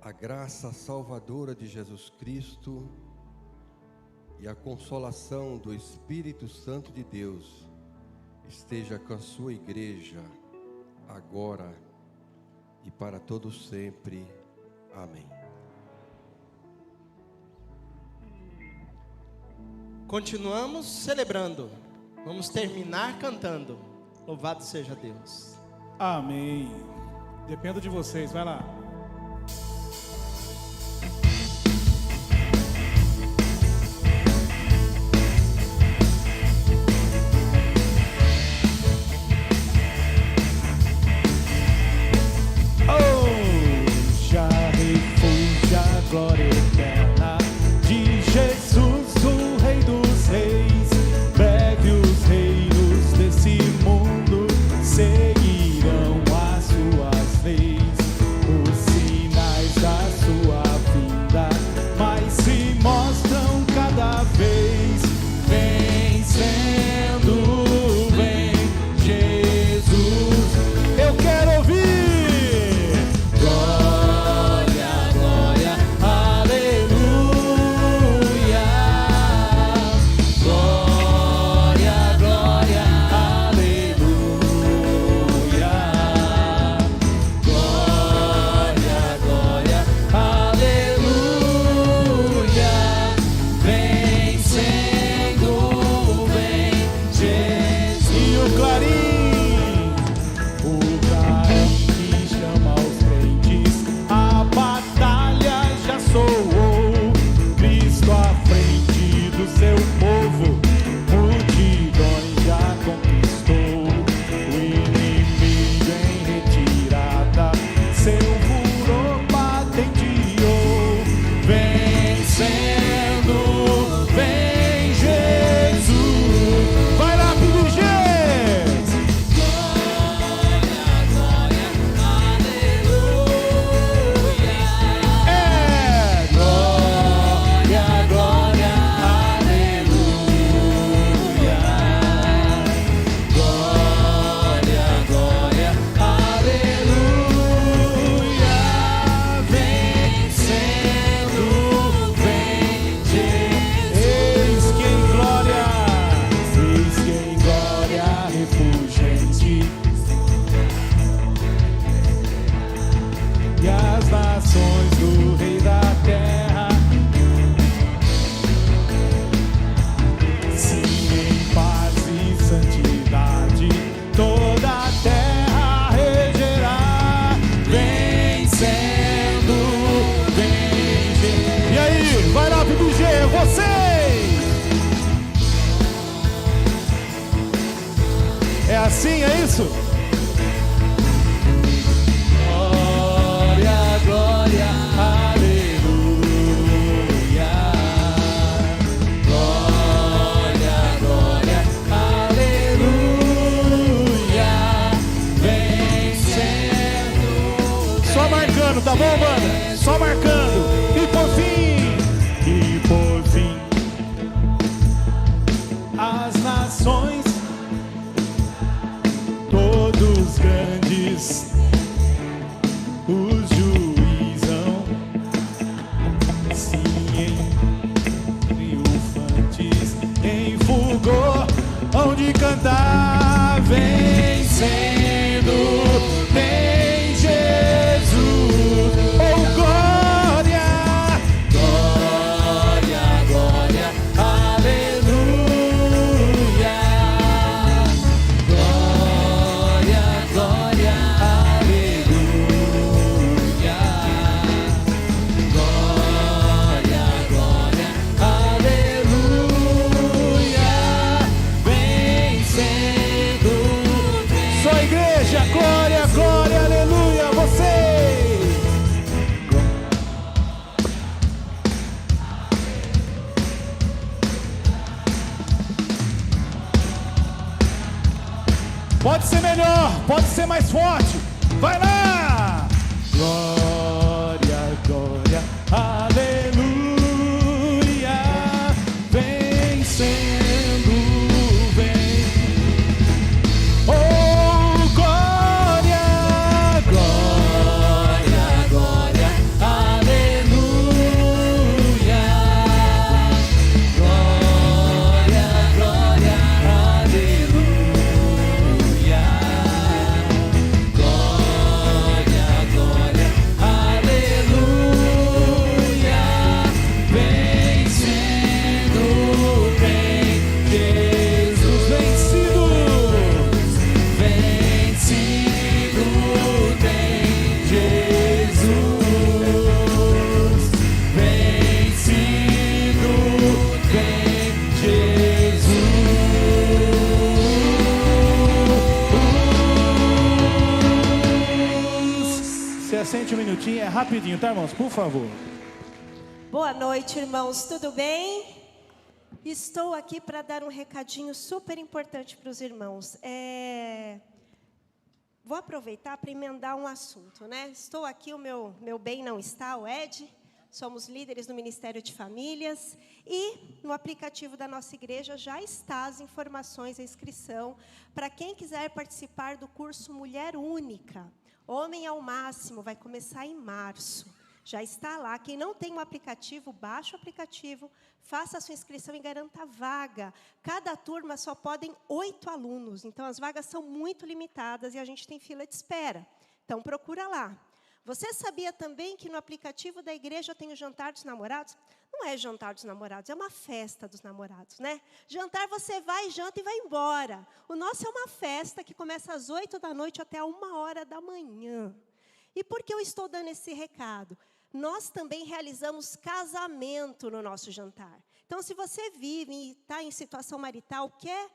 a graça salvadora de Jesus Cristo e a consolação do Espírito Santo de Deus esteja com a sua igreja, agora e para todos sempre. Amém. Continuamos celebrando. Vamos terminar cantando. Louvado seja Deus. Amém. Dependo de vocês, vai lá. Já refúgio a glória eterna de Jesus, o Rei dos Reis. Breve os reinos desse mundo seguirão as suas leis, os sinais da sua vinda, mas se mostram cada vez vencendo, vem Jesus. Eu quero ouvir. É assim, é isso? Glória, glória, aleluia. Glória, glória, aleluia. Vencendo. Só marcando, tá bom, banda? Só marcando. E por fim, as nações, todos grandes, os juizam, sim, triunfantes, em fulgor, hão de cantar, vencendo, tem Jesus, oh glória, glória, glória, aleluia. Glória, glória, aleluia. Glória, glória, aleluia. Vencendo. Só a Pode ser melhor, pode ser mais forte. Vai lá! Glória, glória, aleluia. Vencendo, vem. Oh, glória, glória, glória, aleluia. Glória, glória, aleluia. Glória, glória, aleluia. Vencendo, vem Jesus. Vencido, vencido, tem Jesus. Vencido, tem Jesus. Se assente um minutinho, é rapidinho, tá, irmãos? Por favor. Boa noite, irmãos. Tudo bem? Estou aqui para dar um recadinho super importante para os irmãos. Vou aproveitar para emendar um assunto, né? Estou aqui, o meu bem não está, o Ed. Somos líderes no Ministério de Famílias. E no aplicativo da nossa igreja já está as informações, a inscrição, para quem quiser participar do curso Mulher Única. Homem ao Máximo, vai começar em março. Já está lá. Quem não tem o aplicativo, baixa o aplicativo, faça a sua inscrição e garanta a vaga. Cada turma só podem 8 alunos, então as vagas são muito limitadas e a gente tem fila de espera. Então procura lá. Você sabia também que no aplicativo da igreja tem o jantar dos namorados? Não é jantar dos namorados, é uma festa dos namorados, né? Jantar você vai, janta e vai embora. O nosso é uma festa que começa às 8 da noite até a 1h da manhã. E por que eu estou dando esse recado? Nós também realizamos casamento no nosso jantar. Então, se você vive e está em situação marital, quer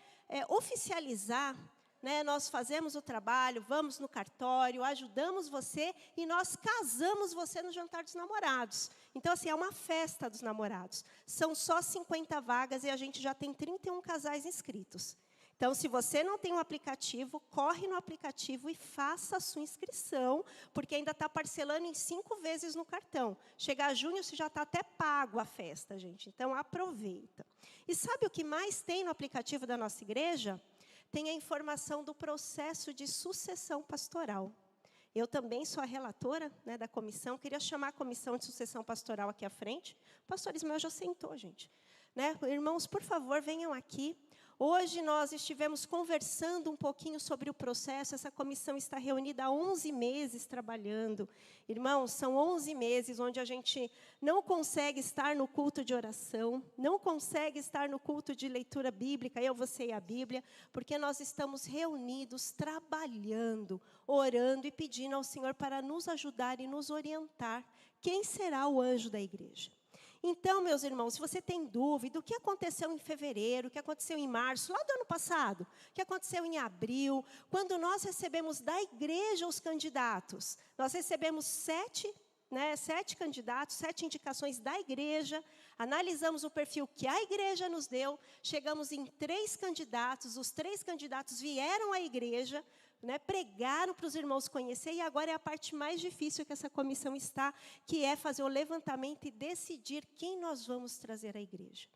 oficializar, né, nós fazemos o trabalho, vamos no cartório, ajudamos você e nós casamos você no jantar dos namorados. Então, assim, é uma festa dos namorados. São só 50 vagas e a gente já tem 31 casais inscritos. Então, se você não tem um aplicativo, corre no aplicativo e faça a sua inscrição, porque ainda está parcelando em 5 vezes no cartão. Chegar a junho, você já está até pago a festa, gente. Então, aproveita. E sabe o que mais tem no aplicativo da nossa igreja? Tem a informação do processo de sucessão pastoral. Eu também sou a relatora, né, da comissão. Queria chamar a comissão de sucessão pastoral aqui à frente. O pastor Ismael já sentou, gente. Né? Irmãos, por favor, venham aqui. Hoje nós estivemos conversando um pouquinho sobre o processo. Essa comissão está reunida há 11 meses trabalhando. Irmãos, são 11 meses onde a gente não consegue estar no culto de oração, não consegue estar no culto de leitura bíblica, eu, você e a Bíblia, porque nós estamos reunidos, trabalhando, orando e pedindo ao Senhor para nos ajudar e nos orientar. Quem será o anjo da igreja? Então, meus irmãos, se você tem dúvida, o que aconteceu em fevereiro, o que aconteceu em março, lá do ano passado, o que aconteceu em abril, quando nós recebemos da igreja os candidatos, nós recebemos 7 candidatos, 7 indicações da igreja, analisamos o perfil que a igreja nos deu, chegamos em 3 candidatos, os 3 candidatos vieram à igreja, né, pregaram para os irmãos conhecer, e agora é a parte mais difícil que essa comissão está, que é fazer o levantamento e decidir quem nós vamos trazer à igreja.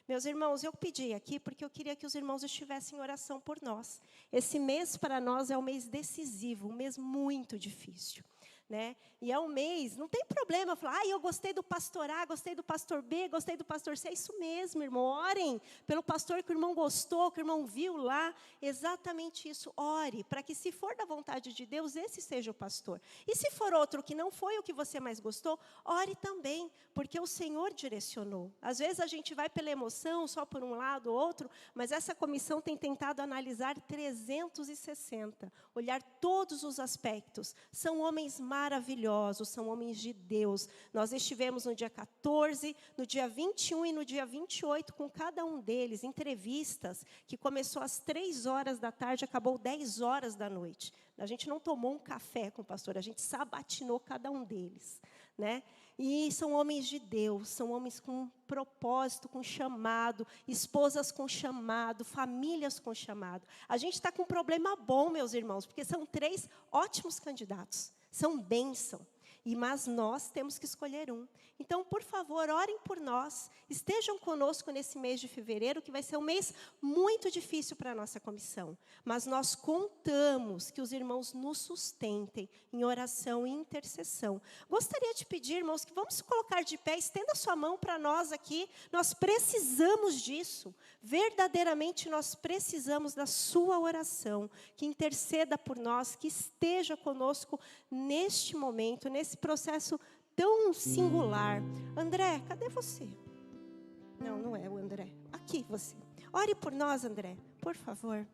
Meus irmãos, eu pedi aqui porque eu queria que os irmãos estivessem em oração por nós. Esse mês para nós é um mês decisivo, um mês muito difícil. Né? E é um mês, não tem problema falar, eu gostei do pastor A, gostei do pastor B, gostei do pastor C, é isso mesmo, irmão, orem pelo pastor que o irmão gostou, que o irmão viu lá, exatamente isso, ore, para que se for da vontade de Deus, esse seja o pastor. E se for outro que não foi o que você mais gostou, ore também, porque o Senhor direcionou. Às vezes a gente vai pela emoção, só por um lado ou outro, mas essa comissão tem tentado analisar 360, olhar todos os aspectos. São homens maravilhosos, são homens de Deus. Nós estivemos no dia 14, no dia 21 e no dia 28 com cada um deles, entrevistas, que começou às 3 horas da tarde, acabou 10 horas da noite. A gente não tomou um café com o pastor, a gente sabatinou cada um deles. né? E são homens de Deus, são homens com propósito, com chamado, esposas com chamado, famílias com chamado. A gente está com um problema bom, meus irmãos, porque são 3 ótimos candidatos, são bênção. Mas nós temos que escolher um. Então, por favor, orem por nós. Estejam conosco nesse mês de fevereiro, que vai ser um mês muito difícil para a nossa comissão. Mas nós contamos que os irmãos nos sustentem em oração e intercessão. Gostaria de pedir, irmãos, que vamos se colocar de pé. Estenda sua mão para nós aqui. Nós precisamos disso. Verdadeiramente, nós precisamos da sua oração. Que interceda por nós, que esteja conosco neste momento, nesse processo tão singular. André, cadê você? Não, não é o André. Aqui você. Ore por nós, André, por favor.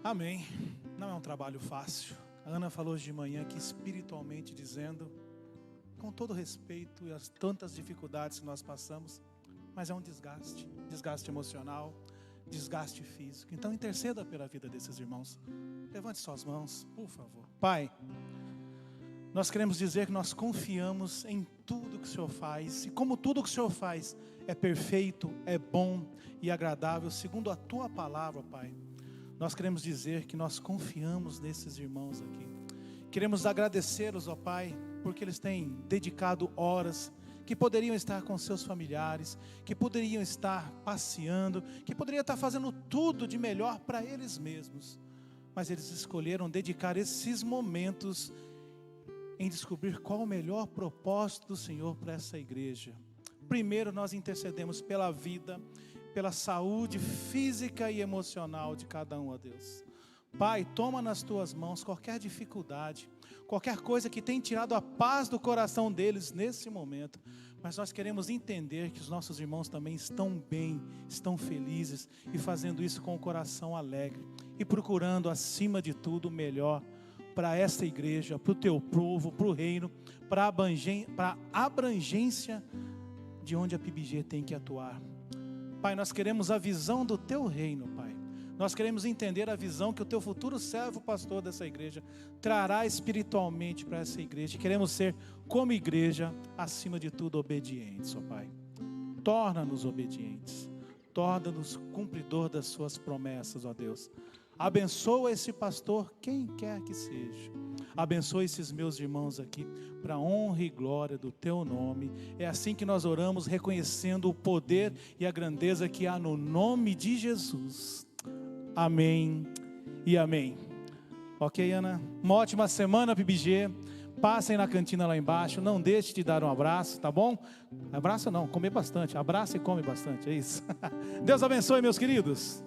Amém. Não é um trabalho fácil. A Ana falou hoje de manhã que espiritualmente dizendo, com todo respeito e as tantas dificuldades que nós passamos, mas é um desgaste emocional, desgaste físico. Então interceda pela vida desses irmãos. Levante suas mãos, por favor. Pai, nós queremos dizer que nós confiamos em tudo que o Senhor faz. E como tudo que o Senhor faz é perfeito, é bom e agradável, segundo a Tua palavra, Pai, nós queremos dizer que nós confiamos nesses irmãos aqui. Queremos agradecê-los, ó Pai, porque eles têm dedicado horas que poderiam estar com seus familiares, que poderiam estar passeando, que poderiam estar fazendo tudo de melhor para eles mesmos. Mas eles escolheram dedicar esses momentos em descobrir qual o melhor propósito do Senhor para essa igreja. Primeiro nós intercedemos pela vida, pela saúde física e emocional de cada um, ó Deus. Pai, toma nas Tuas mãos qualquer dificuldade, qualquer coisa que tenha tirado a paz do coração deles nesse momento. Mas nós queremos entender que os nossos irmãos também estão bem, estão felizes e fazendo isso com o coração alegre e procurando acima de tudo o melhor para essa igreja, para o Teu povo, para o reino, para a abrangência de onde a PIBG tem que atuar. Pai, nós queremos a visão do Teu reino, Pai. Nós queremos entender a visão que o Teu futuro servo pastor dessa igreja trará espiritualmente para essa igreja. Queremos ser, como igreja, acima de tudo, obedientes, ó Pai. Torna-nos obedientes. Torna-nos cumpridor das Suas promessas, ó Deus. Abençoa esse pastor, quem quer que seja. Abençoa esses meus irmãos aqui, para a honra e glória do Teu nome. É assim que nós oramos, reconhecendo o poder e a grandeza que há no nome de Jesus. Amém e amém. Ok, Ana? Uma ótima semana, PIBG. Passem na cantina lá embaixo. Não deixe de dar um abraço, tá bom? Abraço não, comer bastante. Abraça e come bastante, é isso. Deus abençoe, meus queridos.